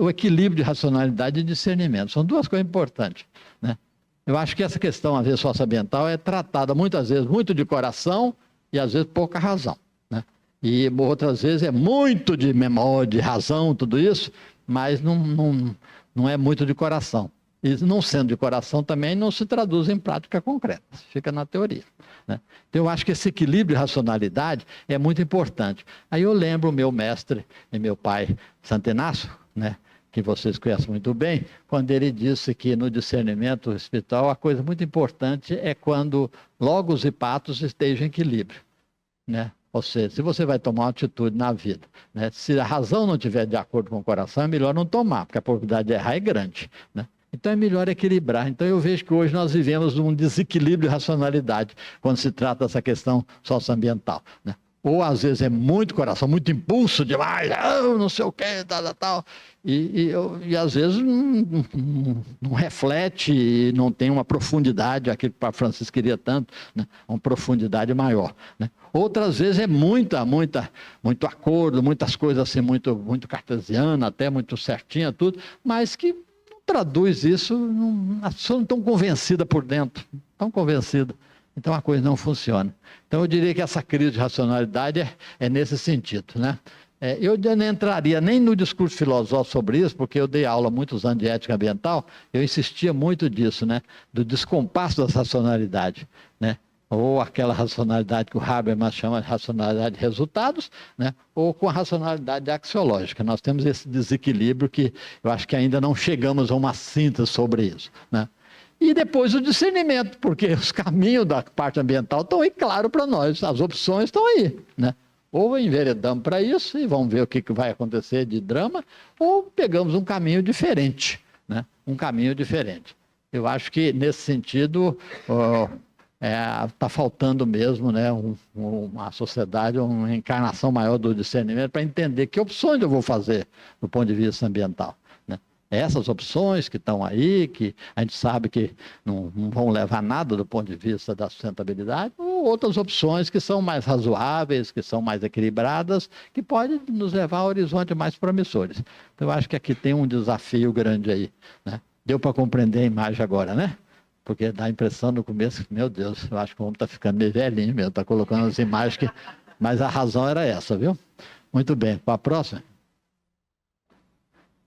o equilíbrio de racionalidade e discernimento. São duas coisas importantes, né? Eu acho que essa questão, às vezes, socioambiental é tratada muitas vezes muito de coração e às vezes pouca razão, né? E outras vezes é muito de memória, de razão, tudo isso, mas não é muito de coração. E não sendo de coração também não se traduz em prática concreta, fica na teoria, né? Então eu acho que esse equilíbrio e racionalidade é muito importante. Aí eu lembro o meu mestre e meu pai, Santo Inácio, né, que vocês conhecem muito bem, quando ele disse que no discernimento espiritual a coisa muito importante é quando logos e patos estejam em equilíbrio, né? Ou seja, se você vai tomar uma atitude na vida, né, se a razão não estiver de acordo com o coração, é melhor não tomar, porque a probabilidade de errar é grande, né? Então é melhor equilibrar. Então eu vejo que hoje nós vivemos um desequilíbrio de racionalidade quando se trata dessa questão socioambiental, né? Ou às vezes é muito coração, muito impulso demais, não sei o que, tal. E às vezes não reflete, não tem uma profundidade, aquilo que o Papa Francisco queria tanto, né? Uma profundidade maior, né? Outras vezes é muito acordo, muitas coisas assim, muito cartesiana, até muito certinha, tudo, mas que não traduz isso, as pessoas não estão convencidas por dentro, estão convencidas. Então a coisa não funciona. Então eu diria que essa crise de racionalidade é nesse sentido, né? Eu não entraria nem no discurso filosófico sobre isso, porque eu dei aula há muitos anos de ética ambiental, eu insistia muito disso, né? Do descompasso da racionalidade, né? ou aquela racionalidade que o Habermas chama de racionalidade de resultados, né? Ou com a racionalidade axiológica. Nós temos esse desequilíbrio que eu acho que ainda não chegamos a uma síntese sobre isso, né? E depois o discernimento, porque os caminhos da parte ambiental estão aí claro para nós, as opções estão aí, né? Ou enveredamos para isso e vamos ver o que vai acontecer de drama, ou pegamos um caminho diferente, né? Um caminho diferente. Eu acho que, nesse sentido, está faltando mesmo, né, uma sociedade, uma encarnação maior do discernimento para entender que opções eu vou fazer do ponto de vista ambiental. Essas opções que estão aí, que a gente sabe que não vão levar nada do ponto de vista da sustentabilidade, ou outras opções que são mais razoáveis, que são mais equilibradas, que podem nos levar a horizontes mais promissores. Então, eu acho que aqui tem um desafio grande aí, né? Deu para compreender a imagem agora, né? Porque dá a impressão no começo, meu Deus, eu acho que o homem está ficando meio velhinho mesmo, está colocando as imagens que... Mas a razão era essa, viu? Muito bem, para a próxima.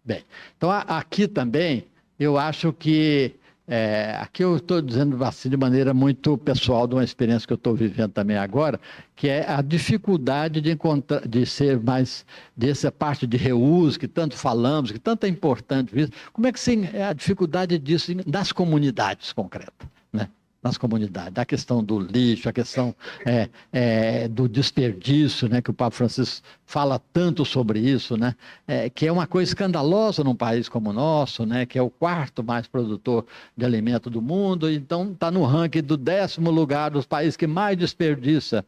Bem, então aqui também, eu acho que, aqui eu estou dizendo assim de maneira muito pessoal, de uma experiência que eu estou vivendo também agora, que é a dificuldade de encontrar, de ser mais, dessa parte de reuso, que tanto falamos, que tanto é importante isso, como é que é a dificuldade disso nas comunidades concretas, né? Nas comunidades, a questão do lixo, a questão do desperdício, né, que o Papa Francisco fala tanto sobre isso, né, que é uma coisa escandalosa num país como o nosso, né, que é o quarto mais produtor de alimento do mundo, então está no ranking do 10º lugar dos países que mais desperdiça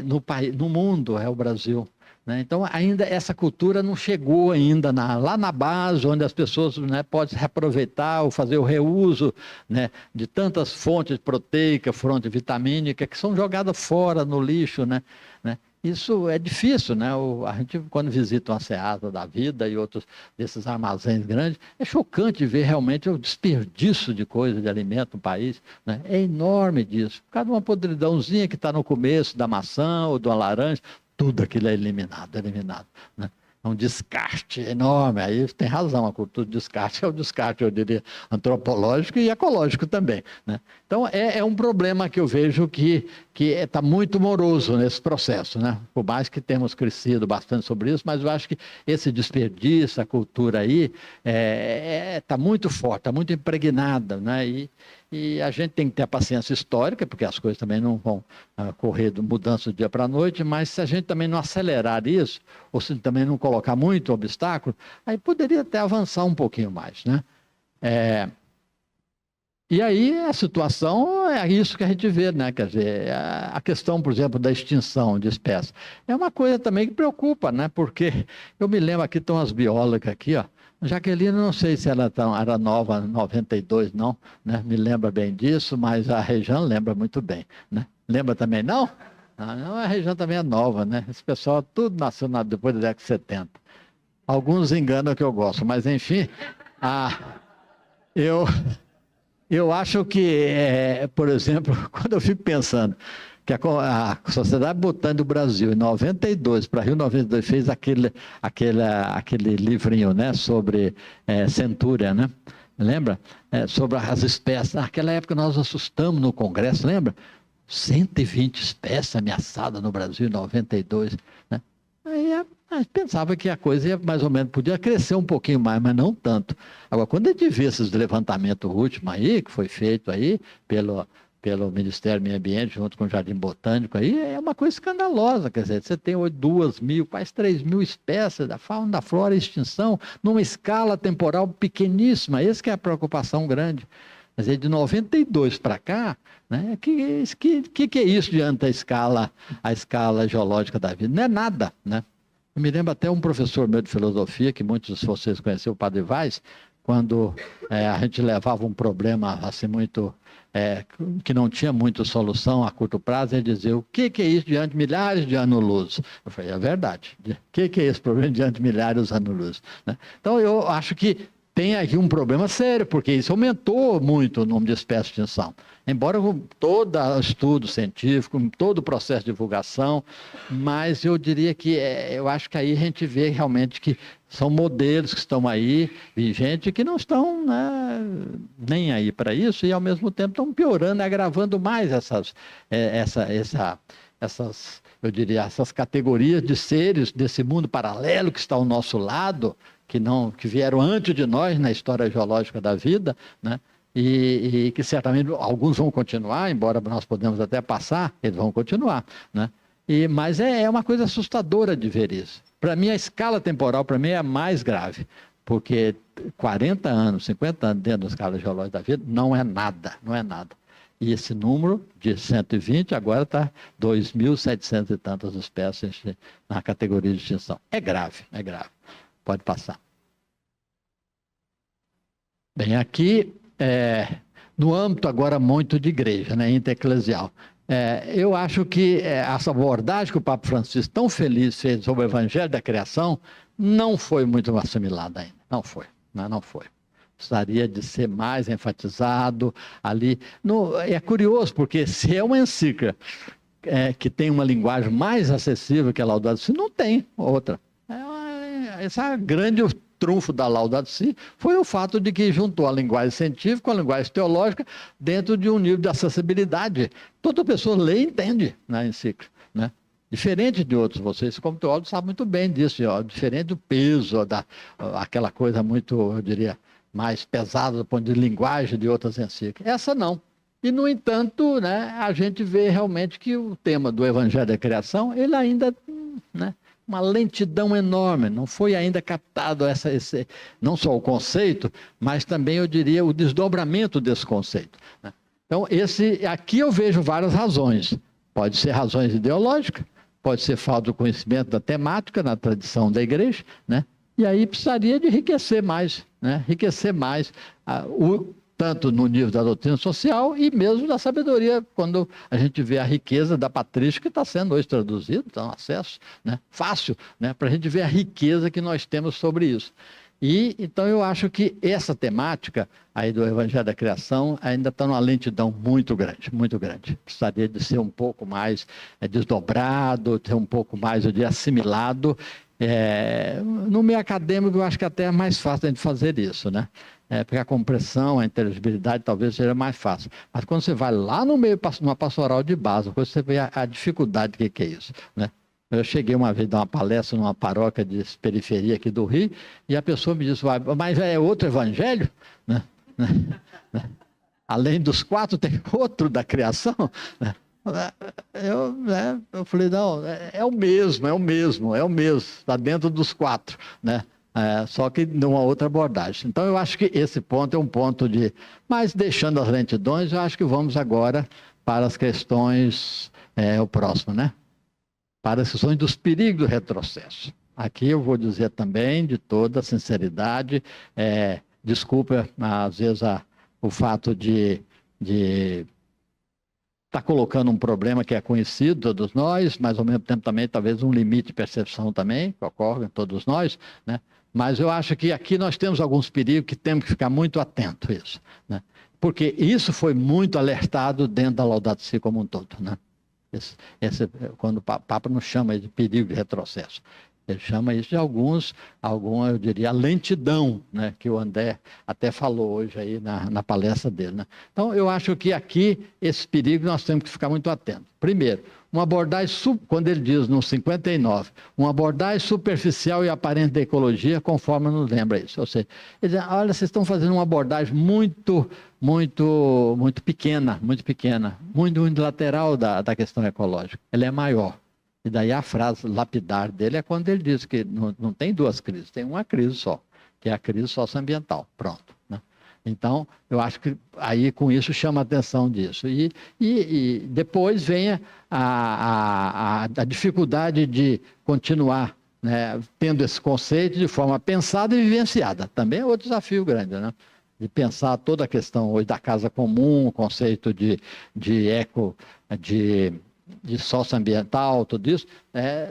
no mundo, é o Brasil. Então, ainda essa cultura não chegou ainda lá na base, onde as pessoas, né, podem reaproveitar ou fazer o reuso, né, de tantas fontes proteicas, fontes vitamínicas, que são jogadas fora no lixo, né? Isso é difícil, né? A gente, quando visita uma Ceasa da vida e outros desses armazéns grandes, é chocante ver realmente o desperdício de coisa, de alimento no país, né? É enorme disso. Por causa de uma podridãozinha que está no começo da maçã ou de uma laranja, tudo aquilo é eliminado, né? É um descarte enorme. Aí tem razão, a cultura de descarte é o descarte, eu diria, antropológico e ecológico também, né? Então, é um problema que eu vejo que está muito moroso nesse processo, né? Por mais que temos crescido bastante sobre isso, mas eu acho que esse desperdício, a cultura aí, está muito forte, está muito impregnada, né? E a gente tem que ter a paciência histórica, porque as coisas também não vão correr de mudança do dia para a noite, mas se a gente também não acelerar isso, ou se também não colocar muito obstáculo, aí poderia até avançar um pouquinho mais, né? E aí a situação é isso que a gente vê, né? Quer dizer, a questão, por exemplo, da extinção de espécies é uma coisa também que preocupa, né? Porque eu me lembro aqui, estão as biólogas aqui, ó. Jaqueline, não sei se ela era nova em 92, não, né? Me lembra bem disso, mas a Rejane lembra muito bem, né? Lembra também, não? Não, a Rejane também é nova, né? Esse pessoal tudo nasceu depois da década de 70. Alguns enganam que eu gosto, mas enfim, eu acho que, por exemplo, quando eu fico pensando que a Sociedade Botânica do Brasil, em 92, para Rio 92, fez aquele livrinho, né, sobre centúria, né? Lembra? Sobre as espécies. Naquela época nós assustamos no Congresso, lembra? 120 espécies ameaçadas no Brasil em 92, né? Aí a gente pensava que a coisa ia, mais ou menos, podia crescer um pouquinho mais, mas não tanto. Agora, quando a gente vê esses levantamentos últimos aí, que foi feito aí pelo Ministério do Meio Ambiente, junto com o Jardim Botânico, aí é uma coisa escandalosa. Quer dizer, você tem 2.000, quase 3.000 espécies da fauna, da flora em extinção, numa escala temporal pequeníssima. Essa que é a preocupação grande. Quer dizer, de 92 para cá, né, que é isso diante da escala geológica da vida? Não é nada, né? Eu me lembro até um professor meu de filosofia, que muitos de vocês conheceram, o Padre Vaz, quando a gente levava um problema assim muito... que não tinha muita solução a curto prazo, ele dizia, o que é isso diante de milhares de anos-luz? Eu falei, é verdade. O que é esse problema diante de milhares de anos-luz? Né? Então, eu acho que tem aqui um problema sério, porque isso aumentou muito o número de espécies de extinção. Embora com todo estudo científico, com todo o processo de divulgação, mas eu diria que, eu acho que aí a gente vê realmente que são modelos que estão aí, vigentes, que não estão, né, nem aí para isso, e ao mesmo tempo estão piorando, agravando mais eu diria, essas categorias de seres desse mundo paralelo que está ao nosso lado, que vieram antes de nós na história geológica da vida, né? E que certamente alguns vão continuar, embora nós podemos até passar, eles vão continuar, né? Mas é uma coisa assustadora de ver isso. Para mim, a escala temporal, para mim, é a mais grave, porque 40 anos, 50 anos dentro da escala geológica da vida não é nada, não é nada. E esse número de 120 agora está 2.700 e tantas espécies na categoria de extinção. É grave, é grave. Pode passar. Bem, aqui, no âmbito agora muito de igreja, né, intereclesial, eu acho que essa abordagem que o Papa Francisco tão feliz fez sobre o Evangelho da Criação não foi muito assimilada ainda. Não foi, né, não foi. Precisaria de ser mais enfatizado ali. É curioso, porque se é uma encíclica que tem uma linguagem mais acessível que a Laudato Si, não tem outra. Esse grande trunfo da Laudato Si foi o fato de que juntou a linguagem científica com a linguagem teológica dentro de um nível de acessibilidade. Toda pessoa lê e entende na encíclica, né? Diferente de outros, vocês como teólogos sabem muito bem disso, diferente do peso, aquela coisa muito, eu diria, mais pesada do ponto de linguagem de outras encíclicas. Essa não. E, no entanto, né, a gente vê realmente que o tema do Evangelho da Criação, ele ainda, né, uma lentidão enorme, não foi ainda captado não só o conceito, mas também, eu diria, o desdobramento desse conceito, né? Então, aqui eu vejo várias razões. Pode ser razões ideológicas, pode ser falta do conhecimento da temática na tradição da igreja, né? E aí precisaria de enriquecer mais, né? Enriquecer mais tanto no nível da doutrina social e mesmo da sabedoria, quando a gente vê a riqueza da patrística que está sendo hoje traduzido, então acesso, né, fácil, né, para a gente ver a riqueza que nós temos sobre isso. E então eu acho que essa temática aí do Evangelho da Criação ainda está numa lentidão muito grande, muito grande. Precisaria de ser um pouco mais desdobrado, ter um pouco mais de assimilado. No meio acadêmico eu acho que até é mais fácil de fazer isso, né? Porque a compreensão, a inteligibilidade talvez seja mais fácil. Mas quando você vai lá no meio, numa pastoral de base, você vê a dificuldade que é isso, né? Eu cheguei uma vez a dar uma palestra numa paróquia de periferia aqui do Rio, e a pessoa me disse, mas é outro evangelho? Né? Além dos 4, tem outro da criação? Eu falei, não, é o mesmo, está dentro dos 4, né? Só que numa outra abordagem. Então, eu acho que esse ponto é um ponto de... Mas, deixando as lentidões, eu acho que vamos agora para as questões, o próximo, né? Para as questões dos perigos do retrocesso. Aqui eu vou dizer também, de toda sinceridade, desculpa, às vezes, o fato de estar colocando um problema que é conhecido, todos nós, mas, ao mesmo tempo, também, talvez, um limite de percepção também, que ocorre em todos nós, né? Mas eu acho que aqui nós temos alguns perigos que temos que ficar muito atentos a isso, né? Porque isso foi muito alertado dentro da Laudato Si como um todo, né? Quando o Papa não chama de perigo de retrocesso, ele chama isso de alguma, eu diria, lentidão, né? Que o André até falou hoje aí na palestra dele, né? Então, eu acho que aqui, esse perigo nós temos que ficar muito atentos. Primeiro, uma abordagem, quando ele diz no 59, uma abordagem superficial e aparente da ecologia, conforme nos lembra isso. Ou seja, ele diz, olha, vocês estão fazendo uma abordagem muito pequena, muito unilateral da questão ecológica. Ela é maior. E daí a frase lapidar dele é quando ele diz que não tem duas crises, tem uma crise só, que é a crise socioambiental. Pronto, né? Então, eu acho que aí com isso chama a atenção disso. E depois vem a dificuldade de continuar, né, tendo esse conceito de forma pensada e vivenciada. Também é outro desafio grande, né? De pensar toda a questão hoje da casa comum, o conceito de socioambiental, tudo isso,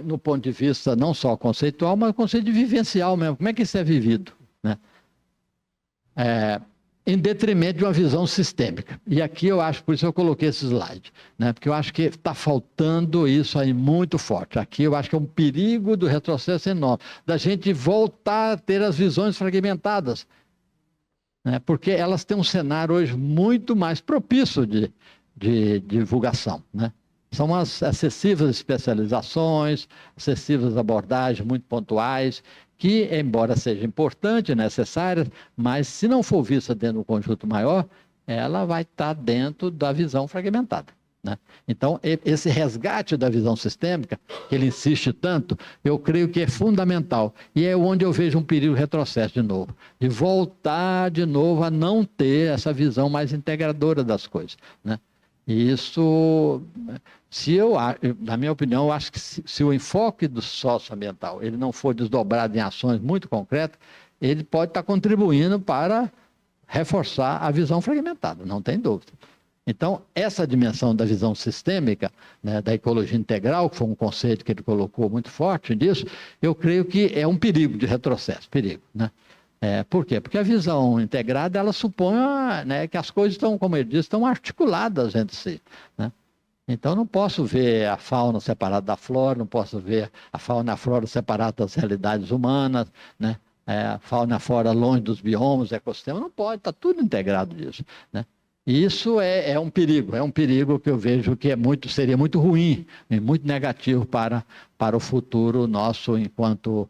no ponto de vista não só conceitual, mas o conceito de vivencial mesmo. Como é que isso é vivido, né? em detrimento de uma visão sistêmica. E aqui eu acho, por isso eu coloquei esse slide, né? Porque eu acho que está faltando isso aí muito forte. Aqui eu acho que é um perigo do retrocesso enorme, da gente voltar a ter as visões fragmentadas, né? Porque elas têm um cenário hoje muito mais propício de divulgação, né? São as excessivas especializações, excessivas abordagens muito pontuais, que, embora seja importante e necessária, mas se não for vista dentro do conjunto maior, ela vai estar dentro da visão fragmentada, né? Então, esse resgate da visão sistêmica, que ele insiste tanto, eu creio que é fundamental. E é onde eu vejo um perigo de retrocesso de novo, de voltar de novo a não ter essa visão mais integradora das coisas, né? E isso, na minha opinião, eu acho que se o enfoque do socioambiental ele não for desdobrado em ações muito concretas, ele pode estar contribuindo para reforçar a visão fragmentada, não tem dúvida. Então, essa dimensão da visão sistêmica, né, da ecologia integral, que foi um conceito que ele colocou muito forte nisso, eu creio que é um perigo de retrocesso, né? Por quê? Porque a visão integrada, ela supõe, né, que as coisas estão, como ele disse, estão articuladas entre si, né? Então, não posso ver a fauna separada da flora, não posso ver a fauna e a flora separadas das realidades humanas, né? A fauna e a flora longe dos biomas, ecossistemas, não pode, está tudo integrado nisso, né? E isso é um perigo que eu vejo que seria muito ruim e muito negativo para o futuro nosso enquanto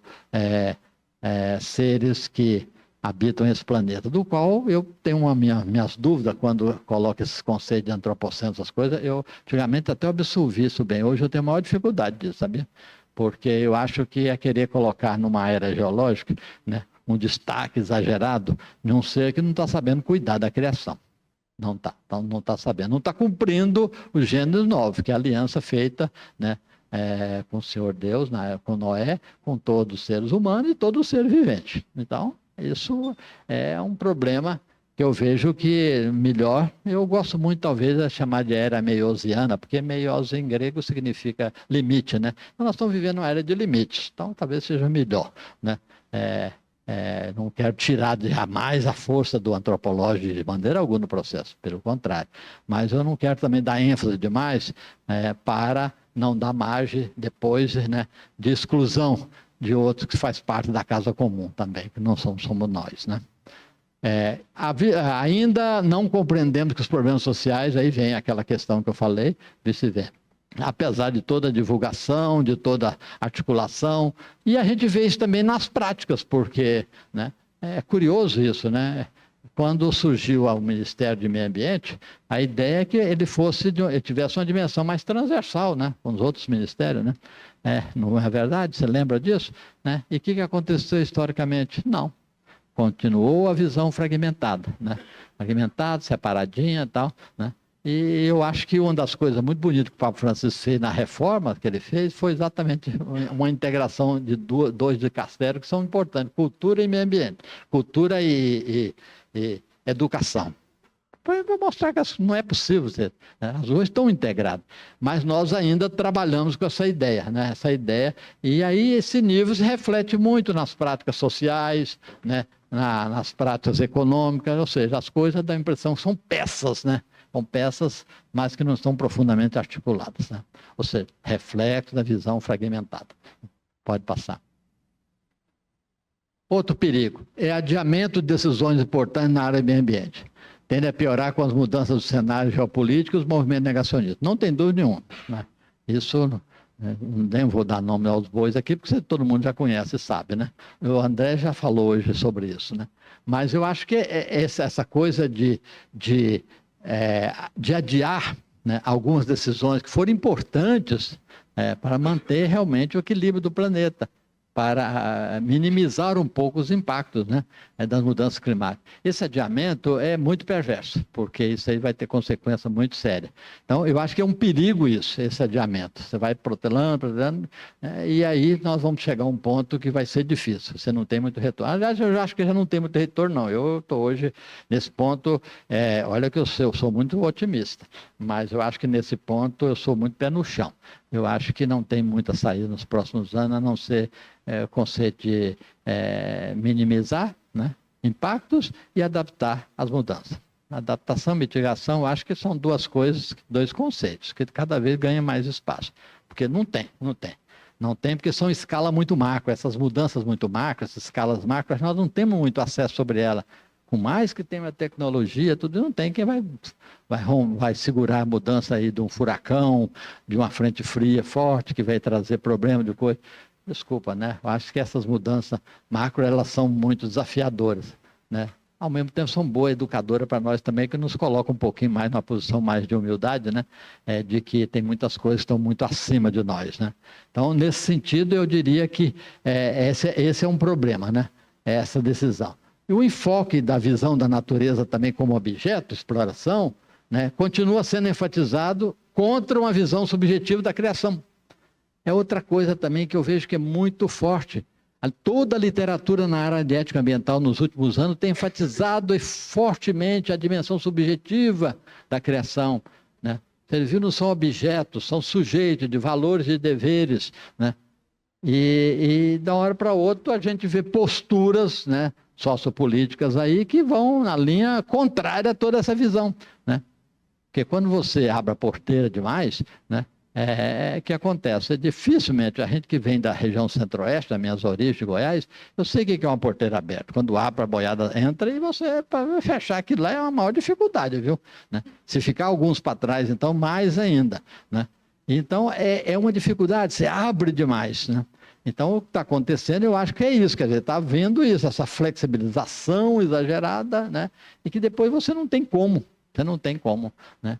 seres que habitam esse planeta, do qual eu tenho minhas dúvidas quando coloco esses conceitos de antropoceno, essas coisas. Eu, antigamente, até absolvi isso bem. Hoje eu tenho a maior dificuldade disso, sabia? Porque eu acho que é querer colocar numa era geológica, né, um destaque exagerado de um ser que não está sabendo cuidar da criação. Não está sabendo, não está cumprindo os gêneros novos, que é a aliança feita, né, com o Senhor Deus, com Noé, com todos os seres humanos e todos os seres viventes. Então, isso é um problema que eu vejo que melhor, eu gosto muito talvez de chamar de era meiosiana, porque meios em grego significa limite, né? Então, nós estamos vivendo uma era de limites, então talvez seja melhor, né? Não quero tirar jamais a força do antropológico de maneira alguma no processo, pelo contrário. Mas eu não quero também dar ênfase demais para não dar margem depois, né, de exclusão de outros que faz parte da casa comum também, que não somos nós, né? Ainda não compreendemos que os problemas sociais, aí vem aquela questão que eu falei, vice-versa. Apesar de toda a divulgação, de toda a articulação, e a gente vê isso também nas práticas, porque, né, é curioso isso, né? Quando surgiu o Ministério do Meio Ambiente, a ideia é que ele tivesse uma dimensão mais transversal, né, com os outros ministérios, né? Não é verdade? Você lembra disso? Né? E o que aconteceu historicamente? Não. Continuou a visão fragmentada, né? Fragmentada, separadinha e tal, né? E eu acho que uma das coisas muito bonitas que o Papa Francisco fez na reforma que ele fez foi exatamente uma integração de dois dicastérios que são importantes, cultura e meio ambiente, cultura e educação. Para mostrar que não é possível, né? As duas estão integradas, mas nós ainda trabalhamos com essa ideia, né? Essa ideia, e aí esse nível se reflete muito nas práticas sociais, né? Nas práticas econômicas, ou seja, as coisas dão a impressão que são peças, né? São peças, mas que não estão profundamente articuladas, né? Ou seja, reflexo da visão fragmentada. Pode passar. Outro perigo é adiamento de decisões importantes na área do meio ambiente. Tende a piorar com as mudanças do cenário geopolítico e os movimentos negacionistas. Não tem dúvida nenhuma, né? Isso, nem vou dar nome aos bois aqui, porque todo mundo já conhece e sabe, né? O André já falou hoje sobre isso, né? Mas eu acho que essa coisa de adiar, né, algumas decisões que foram importantes para manter realmente o equilíbrio do planeta, para minimizar um pouco os impactos, né, das mudanças climáticas. Esse adiamento é muito perverso, porque isso aí vai ter consequência muito séria. Então, eu acho que é um perigo isso, esse adiamento. Você vai protelando, e aí nós vamos chegar a um ponto que vai ser difícil. Você não tem muito retorno. Aliás, eu acho que já não tem muito retorno, não. Eu estou hoje nesse ponto, olha que eu sou muito otimista, mas eu acho que nesse ponto eu sou muito pé no chão. Eu acho que não tem muita saída nos próximos anos, a não ser o conceito de minimizar, né? impactos e adaptar as mudanças. Adaptação e mitigação, eu acho que são duas coisas, dois conceitos, que cada vez ganham mais espaço. Porque não tem. Não tem porque são escala muito macro, essas mudanças muito macro, essas escalas macras, nós não temos muito acesso sobre ela. Por mais que tenha tecnologia, tudo não tem quem vai segurar a mudança aí de um furacão, de uma frente fria forte, que vai trazer problema de coisa. Desculpa, né? Eu acho que essas mudanças macro, elas são muito desafiadoras, né? Ao mesmo tempo são boas educadoras para nós também, que nos colocam um pouquinho mais numa posição mais de humildade, né? De que tem muitas coisas que estão muito acima de nós, né? Então, nesse sentido, eu diria que esse é um problema, né? Essa decisão. E o enfoque da visão da natureza também como objeto, exploração, né? Continua sendo enfatizado contra uma visão subjetiva da criação. É outra coisa também que eu vejo que é muito forte. Toda a literatura na área de ética ambiental nos últimos anos tem enfatizado fortemente a dimensão subjetiva da criação, né? Vocês viram, não são objetos, são sujeitos de valores e deveres, né? E de uma hora para outra a gente vê posturas, né, sociopolíticas aí que vão na linha contrária a toda essa visão, né? Porque quando você abre a porteira demais, né, que acontece? Dificilmente, a gente que vem da região centro-oeste, das minhas origens de Goiás, eu sei o que é uma porteira aberta. Quando abre, a boiada entra e você, para fechar aquilo lá, é uma maior dificuldade, viu? Né? Se ficar alguns para trás, então, mais ainda, né? Então, é uma dificuldade, você abre demais, né? Então, o que está acontecendo, eu acho que é isso, quer dizer, está vendo isso, essa flexibilização exagerada, né? E que depois você não tem como, né?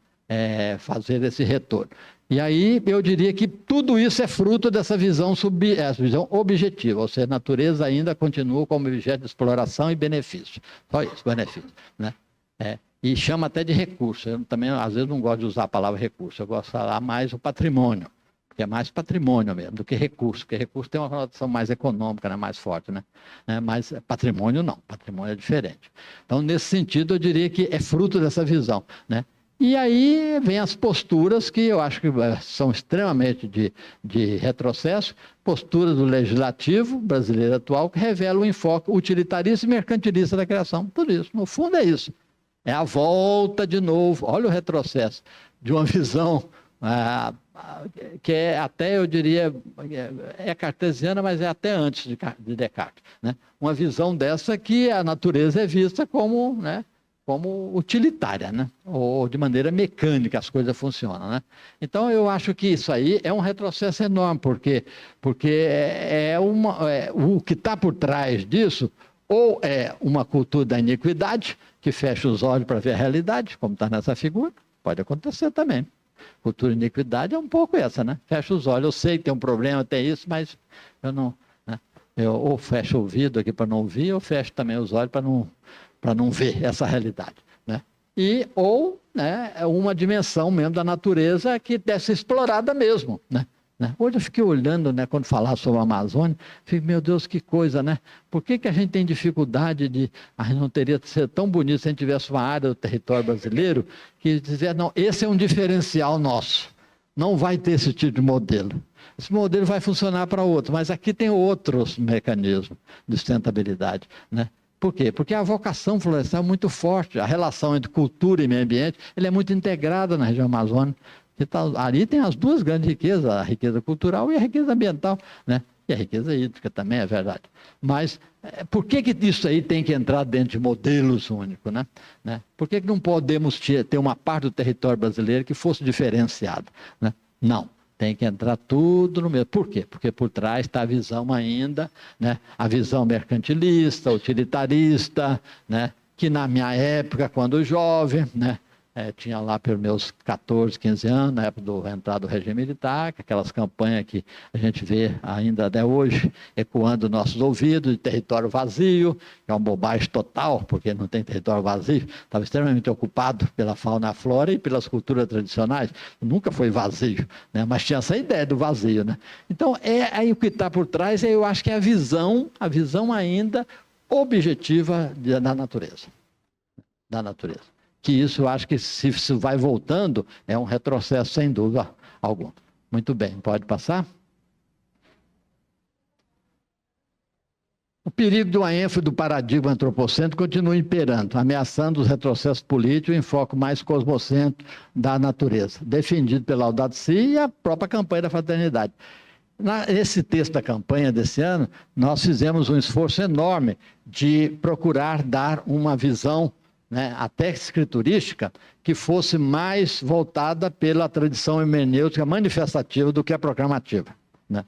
Fazer esse retorno. E aí eu diria que tudo isso é fruto dessa visão objetiva, ou seja, a natureza ainda continua como objeto de exploração e benefício. Só isso, benefício, né? E chama até de recurso. Eu também, às vezes, não gosto de usar a palavra recurso, eu gosto de falar mais o patrimônio, porque é mais patrimônio mesmo do que recurso, porque recurso tem uma conotação mais econômica, né? Mais forte, né? Mas patrimônio não, patrimônio é diferente. Então, nesse sentido, eu diria que é fruto dessa visão, né? E aí vem as posturas que eu acho que são extremamente de retrocesso, posturas do legislativo brasileiro atual que revelam o enfoque utilitarista e mercantilista da criação. Tudo isso, no fundo é isso. É a volta de novo, olha o retrocesso, de uma visão que é até, eu diria, é cartesiana, mas é até antes de Descartes, né? Uma visão dessa que a natureza é vista como, né, como utilitária, né? Ou de maneira mecânica as coisas funcionam, né? Então eu acho que isso aí é um retrocesso enorme, porque o que está por trás disso ou é uma cultura da iniquidade, que fecha os olhos para ver a realidade, como está nessa figura, pode acontecer também. Cultura de iniquidade é um pouco essa, né? Fecha os olhos, eu sei que tem um problema, tem isso, mas eu não... Né? Eu ou fecho o ouvido aqui para não ouvir, ou fecho também os olhos para não ver essa realidade, né? Ou, né, uma dimensão mesmo da natureza que deve ser explorada mesmo, né? Hoje eu fiquei olhando, né, quando falar sobre a Amazônia, fiquei, meu Deus, que coisa, né? Por que a gente tem dificuldade de... A gente não teria que ser tão bonito se a gente tivesse uma área do território brasileiro que dizer, não, esse é um diferencial nosso, não vai ter esse tipo de modelo. Esse modelo vai funcionar para outros, mas aqui tem outros mecanismos de sustentabilidade, né? Por quê? Porque a vocação florestal é muito forte, a relação entre cultura e meio ambiente, ele é muito integrada na região amazônica. Ali tem as duas grandes riquezas, a riqueza cultural e a riqueza ambiental, né? E a riqueza hídrica também, é verdade. Mas por que isso aí tem que entrar dentro de modelos únicos, né? Por que não podemos ter uma parte do território brasileiro que fosse diferenciada, né? Não. Tem que entrar tudo no mesmo. Por quê? Porque por trás está a visão ainda, né? A visão mercantilista, utilitarista, né? Que na minha época, quando jovem, né? Tinha lá pelos meus 14, 15 anos, na época da entrada do regime militar, aquelas campanhas que a gente vê ainda até hoje, ecoando nossos ouvidos, de território vazio, que é uma bobagem total, porque não tem território vazio, estava extremamente ocupado pela fauna e a flora e pelas culturas tradicionais, nunca foi vazio, né? Mas tinha essa ideia do vazio, né? Então, aí o que está por trás, eu acho que é a visão ainda objetiva da natureza. Que isso, eu acho que se isso vai voltando, é um retrocesso sem dúvida alguma. Muito bem, pode passar? O perigo de uma ênfase do paradigma antropocêntrico continua imperando, ameaçando os retrocessos políticos e o enfoque mais cosmocêntrico da natureza, defendido pela Laudato Si e a própria campanha da fraternidade. Nesse texto da campanha desse ano, nós fizemos um esforço enorme de procurar dar uma visão, né, até escriturística, que fosse mais voltada pela tradição hermenêutica manifestativa do que a proclamativa, né?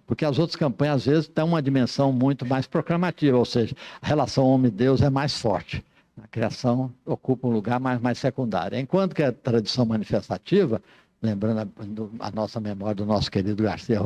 Porque as outras campanhas, às vezes, têm uma dimensão muito mais proclamativa, ou seja, a relação homem-Deus é mais forte. A criação ocupa um lugar mais secundário. Enquanto que a tradição manifestativa, lembrando a nossa memória do nosso querido Garcia,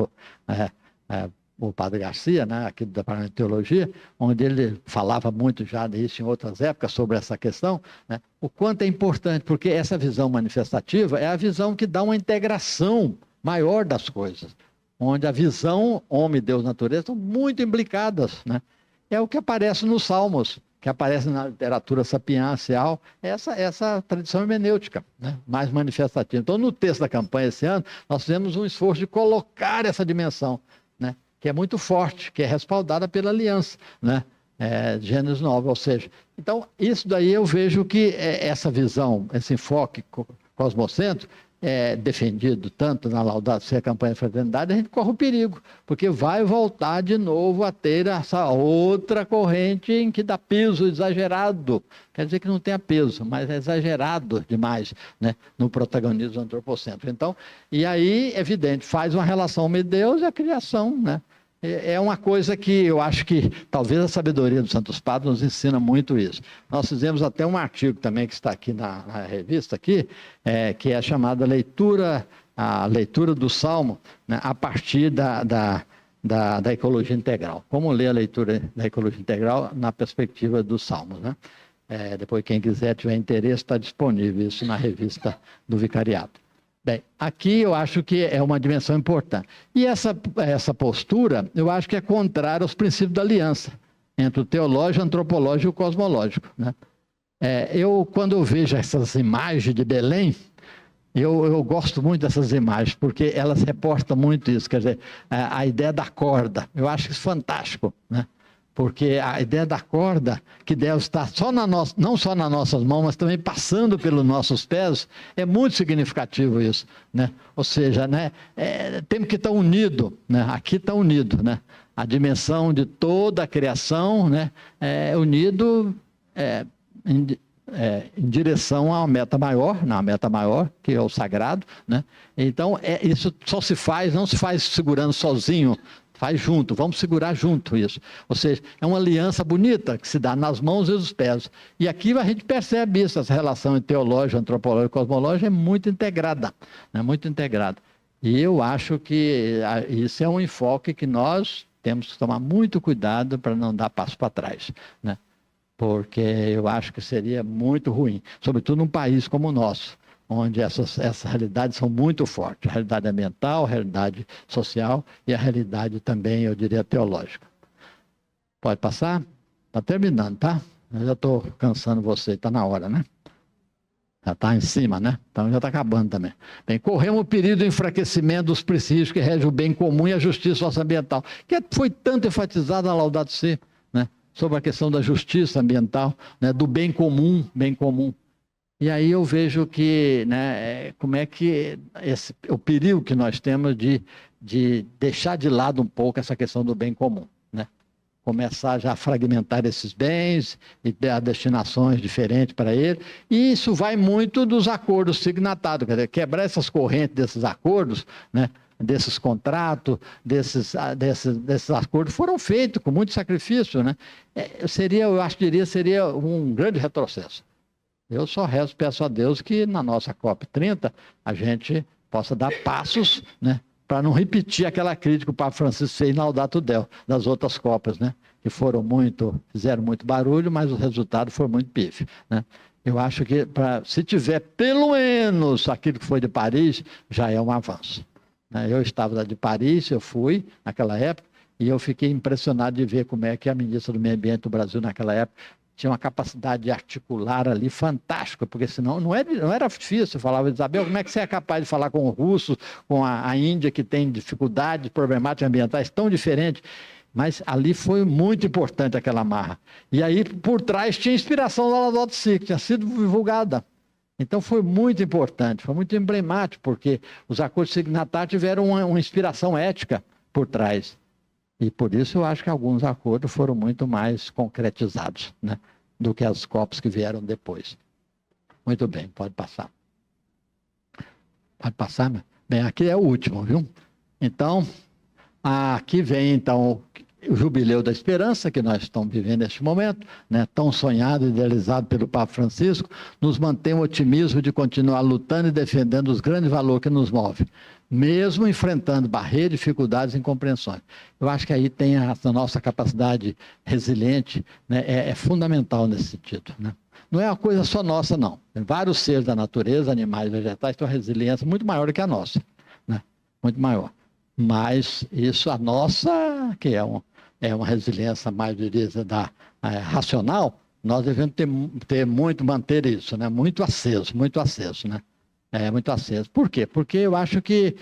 o padre Garcia, né, aqui do Departamento de Teologia, onde ele falava muito já disso em outras épocas sobre essa questão, né, o quanto é importante, porque essa visão manifestativa é a visão que dá uma integração maior das coisas, onde a visão homem, Deus, natureza estão muito imbricadas, né? É o que aparece nos Salmos, que aparece na literatura sapiencial, essa tradição hermenêutica, né, mais manifestativa. Então, no texto da campanha esse ano, nós fizemos um esforço de colocar essa dimensão, né, que é muito forte, que é respaldada pela aliança, né, Gênesis 9, ou seja, então, isso daí eu vejo que essa visão, esse enfoque cosmocêntrico, defendido tanto na Laudato Si, a campanha de fraternidade, a gente corre o perigo, porque vai voltar de novo a ter essa outra corrente em que dá peso exagerado, quer dizer que não tenha peso, mas é exagerado demais, né, no protagonismo antropocêntrico. Então, e aí, evidente, faz uma relação homem-Deus e a criação, né? É uma coisa que eu acho que talvez a sabedoria dos Santos Padres nos ensina muito isso. Nós fizemos até um artigo também que está aqui na revista, aqui, que é a chamada a leitura do Salmo, né, a partir da ecologia integral. Como ler a leitura da ecologia integral na perspectiva dos Salmos, né? Depois, quem quiser, tiver interesse, está disponível isso na revista do Vicariado. Bem, aqui eu acho que é uma dimensão importante. E essa postura, eu acho que é contrária aos princípios da aliança entre o teológico, o antropológico e o cosmológico, né? Quando eu vejo essas imagens de Belém, eu gosto muito dessas imagens, porque elas reportam muito isso, quer dizer, a ideia da corda. Eu acho isso fantástico, né? Porque a ideia da corda, que deve estar não só nas nossas mãos, mas também passando pelos nossos pés, é muito significativo isso, né? Ou seja, né, temos que estar unidos, né? Aqui está unido, né? A dimensão de toda a criação, né, unido em direção a uma meta maior, que é o sagrado, né? Então, isso só não se faz segurando sozinho, faz junto, vamos segurar junto isso. Ou seja, é uma aliança bonita que se dá nas mãos e nos pés. E aqui a gente percebe isso, essa relação entre teológica, antropológica e cosmológica é muito integrada, né? Muito integrada. E eu acho que isso é um enfoque que nós temos que tomar muito cuidado para não dar passo para trás, né? Porque eu acho que seria muito ruim, sobretudo num país como o nosso, onde essas realidades são muito fortes, a realidade ambiental, a realidade social e a realidade também, eu diria, teológica. Pode passar? Está terminando, tá? Eu já estou cansando você, está na hora, né? Já está em cima, né? Então já está acabando também. Bem, corremos o perigo do enfraquecimento dos princípios que regem o bem comum e a justiça socioambiental, que foi tanto enfatizado na Laudato Si, né? Sobre a questão da justiça ambiental, né? Do bem comum, bem comum. E aí eu vejo que, né, como é que o perigo que nós temos de deixar de lado um pouco essa questão do bem comum, né? Começar já a fragmentar esses bens e dar destinações diferentes para ele. E isso vai muito dos acordos signatados, quer dizer, quebrar essas correntes desses acordos, né? Desses contratos, desses acordos foram feitos com muito sacrifício, né? Seria um grande retrocesso. Eu só rezo, peço a Deus que na nossa COP30 a gente possa dar passos, né, para não repetir aquela crítica que o Papa Francisco fez na Laudato Deo, das outras COPs, né, que fizeram muito barulho, mas o resultado foi muito pífio, né? Eu acho que se tiver pelo menos aquilo que foi de Paris, já é um avanço, né? Eu estava de Paris, eu fui naquela época, e eu fiquei impressionado de ver como é que a ministra do Meio Ambiente do Brasil naquela época tinha uma capacidade de articular ali fantástica, porque senão não era difícil. Eu falava, Isabel, como é que você é capaz de falar com o russo, com a Índia, que tem dificuldades, problemáticas ambientais tão diferentes, Mas ali foi muito importante aquela marra. E aí, por trás, tinha inspiração da Laudato Si, que tinha sido divulgada. Então, foi muito importante, foi muito emblemático, porque os acordos signatários tiveram uma inspiração ética por trás. E por isso eu acho que alguns acordos foram muito mais concretizados, né, do que as COPs que vieram depois. Muito bem, pode passar. Pode passar, né? Bem, aqui é o último, viu? Então, aqui vem então o Jubileu da Esperança, que nós estamos vivendo neste momento, né, tão sonhado e idealizado pelo Papa Francisco, nos mantém o otimismo de continuar lutando e defendendo os grandes valores que nos movem, mesmo enfrentando barreiras, dificuldades e incompreensões. Eu acho que aí tem a nossa capacidade resiliente, né, é fundamental nesse sentido, né? Não é uma coisa só nossa, não. Tem vários seres da natureza, animais, vegetais, têm uma resiliência muito maior do que a nossa, né? Muito maior. Mas isso, a nossa, que é uma resiliência mais, diria, racional, nós devemos manter isso, né? Muito aceso, né? Muito aceso. Por quê? Porque eu acho que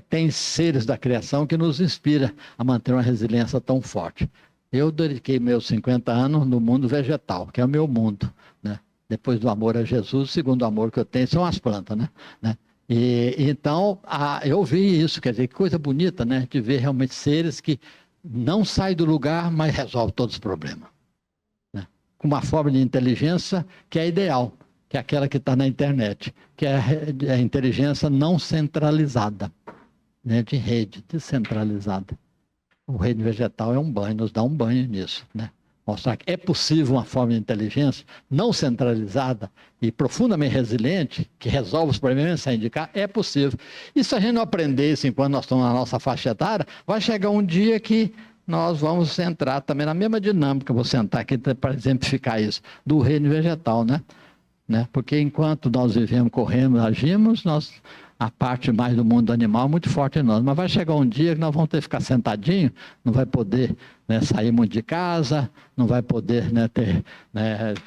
tem seres da criação que nos inspiram a manter uma resiliência tão forte. Eu dediquei meus 50 anos no mundo vegetal, que é o meu mundo, né? Depois do amor a Jesus, o segundo amor que eu tenho são as plantas, né? E então, eu vi isso, quer dizer, que coisa bonita, né? De ver realmente seres que não saem do lugar, mas resolvem todos os problemas, né? Com uma forma de inteligência que é ideal, que é aquela que está na internet, que é a inteligência não centralizada, né? De rede, descentralizada. O reino vegetal é um banho, nos dá um banho nisso, né? Mostrar que é possível uma forma de inteligência não centralizada e profundamente resiliente, que resolve os problemas sem indicar, é possível. E se a gente não aprender isso enquanto nós estamos na nossa faixa etária, vai chegar um dia que nós vamos entrar também na mesma dinâmica, vou sentar aqui para exemplificar isso, do reino vegetal, né? Porque enquanto nós vivemos, corremos, agimos, a parte mais do mundo animal é muito forte em nós. Mas vai chegar um dia que nós vamos ter que ficar sentadinho, não vai poder, né, sair muito de casa, não vai poder, né,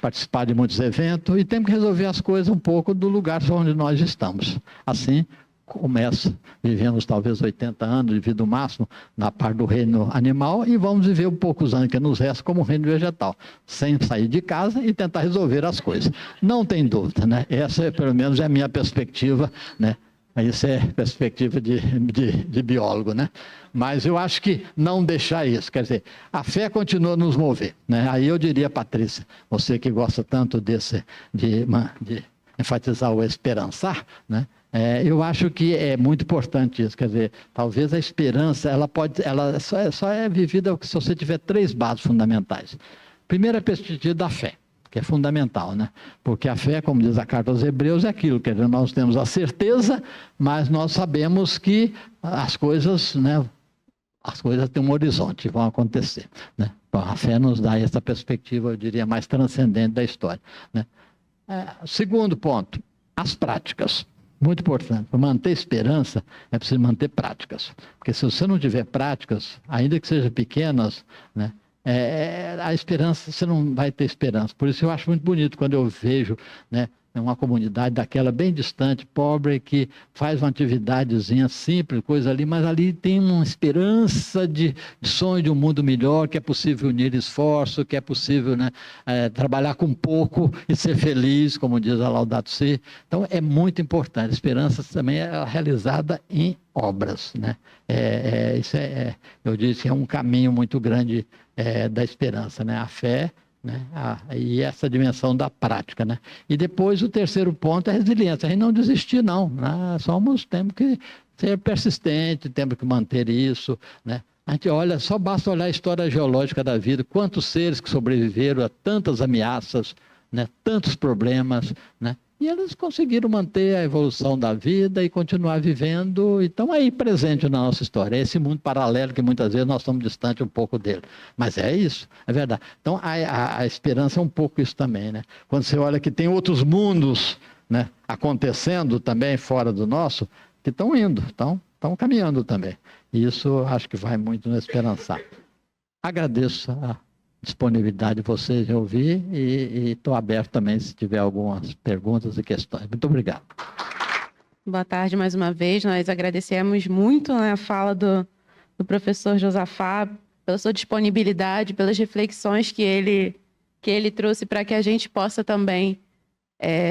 participar de muitos eventos, e temos que resolver as coisas um pouco do lugar onde nós estamos. Assim começa, vivemos talvez 80 anos de vida máximo na parte do reino animal e vamos viver um poucos anos que nos resta como reino vegetal, sem sair de casa e tentar resolver as coisas. Não tem dúvida, né? Essa, pelo menos, é a minha perspectiva, né? Isso é perspectiva de biólogo, né? Mas eu acho que não deixar isso, quer dizer, a fé continua a nos mover, né? Aí eu diria, Patrícia, você que gosta tanto de enfatizar o esperançar, né? Eu acho que é muito importante isso, quer dizer, talvez a esperança, ela só é vivida se você tiver 3 bases fundamentais. Primeiro, a perspectiva da fé, que é fundamental, né? Porque a fé, como diz a carta aos Hebreus, é aquilo, quer dizer, nós temos a certeza, mas nós sabemos que as coisas, né, têm um horizonte, vão acontecer, né? Bom, a fé nos dá essa perspectiva, eu diria, mais transcendente da história, né? Segundo ponto, as práticas. Muito importante. Para manter esperança, é preciso manter práticas. Porque se você não tiver práticas, ainda que sejam pequenas, né, a esperança, você não vai ter esperança. Por isso eu acho muito bonito quando eu vejo, né, uma comunidade daquela bem distante, pobre, que faz uma atividadezinha simples, coisa ali, mas ali tem uma esperança de sonho de um mundo melhor, que é possível unir esforço, que é possível, né, trabalhar com pouco e ser feliz, como diz a Laudato Si. Então é muito importante. A esperança também é realizada em obras, né? Eu disse que é um caminho muito grande da esperança, né? A fé, né? E essa dimensão da prática, né? E depois o terceiro ponto é a resiliência. A gente não desistir, não, né? Temos que ser persistente, temos que manter isso, né? A gente só basta olhar a história geológica da vida, quantos seres que sobreviveram a tantas ameaças, né? Tantos problemas, né? E eles conseguiram manter a evolução da vida e continuar vivendo, e estão aí presentes na nossa história. É esse mundo paralelo que muitas vezes nós estamos distante um pouco dele. Mas é isso, é verdade. Então a esperança é um pouco isso também, né? Quando você olha que tem outros mundos, né, acontecendo também fora do nosso, que estão indo, estão caminhando também. E isso acho que vai muito no esperançar. Agradeço a disponibilidade de vocês de ouvir e estou aberto também se tiver algumas perguntas e questões. Muito obrigado.
Boa tarde mais uma vez. Nós agradecemos muito, né, a fala do professor Josafá, pela sua disponibilidade, pelas reflexões que ele trouxe para que a gente possa também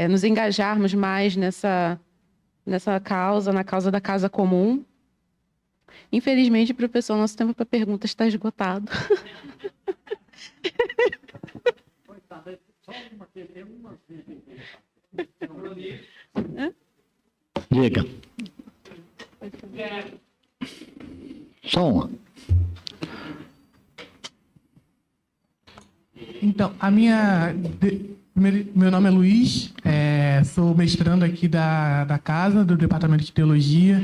nos engajarmos mais nessa causa, na causa da casa comum. Infelizmente, professor, nosso tempo para perguntas está esgotado.
Diga. Só uma.
Então, meu nome é Luiz, sou mestrando aqui da casa, do Departamento de Teologia,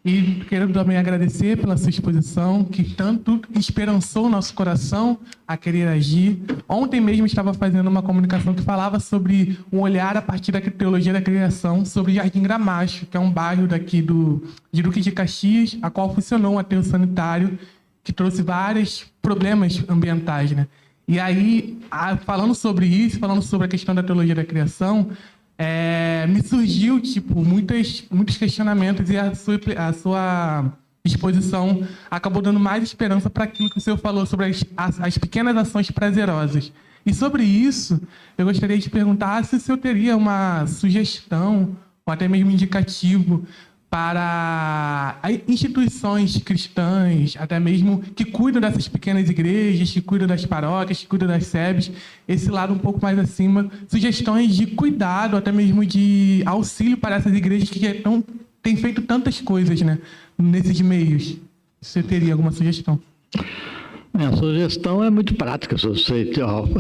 e quero também agradecer pela sua exposição, que tanto esperançou o nosso coração a querer agir. Ontem mesmo estava fazendo uma comunicação que falava sobre um olhar a partir da teologia da criação, sobre Jardim Gramacho, que é um bairro daqui de Duque de Caxias, a qual funcionou um aterro sanitário que trouxe vários problemas ambientais, né? E aí, falando sobre isso, falando sobre a questão da teologia da criação, me surgiu muitos questionamentos, e a sua exposição acabou dando mais esperança para aquilo que o senhor falou sobre as pequenas ações prazerosas. E sobre isso, eu gostaria de perguntar se o senhor teria uma sugestão, ou até mesmo indicativo, para instituições cristãs, até mesmo que cuidam dessas pequenas igrejas, que cuidam das paróquias, que cuidam das SEBs, esse lado um pouco mais acima, sugestões de cuidado, até mesmo de auxílio para essas igrejas que têm feito tantas coisas, né, nesses meios. Você teria alguma sugestão?
Minha sugestão é muito prática. Se você,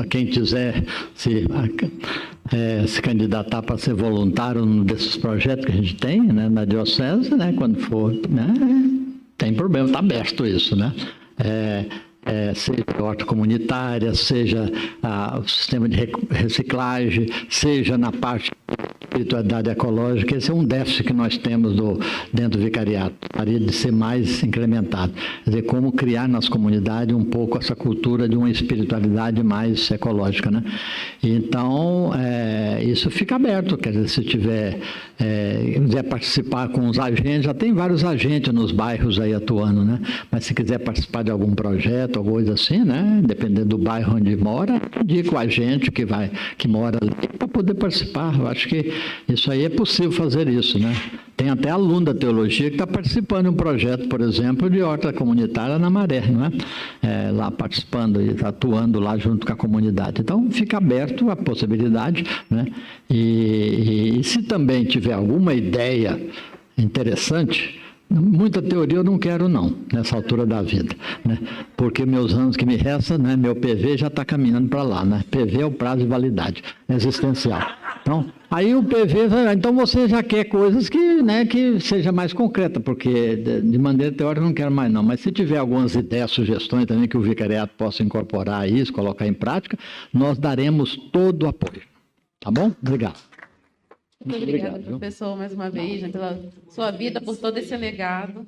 quem quiser se candidatar para ser voluntário num desses projetos que a gente tem, né, na diocese, né, quando for, né, tem problema, está aberto isso, né? Seja a horta comunitária, seja o sistema de reciclagem, seja na parte de espiritualidade ecológica. Esse é um déficit que nós temos dentro do vicariato, gostaria de ser mais incrementado. Quer dizer, como criar nas comunidades um pouco essa cultura de uma espiritualidade mais ecológica, né? Então, isso fica aberto, quer dizer, se quiser participar com os agentes, já tem vários agentes nos bairros aí atuando, né? Mas se quiser participar de algum projeto, alguma coisa assim, né? Dependendo do bairro onde mora, indica o agente que mora ali para poder participar. Eu acho que isso aí é possível fazer isso, né? Tem até aluno da teologia que está participando de um projeto, por exemplo, de horta comunitária na Maré, não é? Lá participando e atuando lá junto com a comunidade. Então, fica aberto a possibilidade, né? E se também tiver alguma ideia interessante, muita teoria eu não quero não, nessa altura da vida, né? Porque meus anos que me restam, né, meu PV já está caminhando para lá, né? PV é o prazo de validade existencial. Então, aí o PV, então você já quer coisas que seja mais concreta, porque de maneira teórica eu não quero mais não, mas se tiver algumas ideias, sugestões também que o vicariato possa incorporar isso, colocar em prática, nós daremos todo o apoio. Tá bom? Obrigado.
Muito obrigada, professor, mais uma vez, né, pela sua vida, por todo esse legado.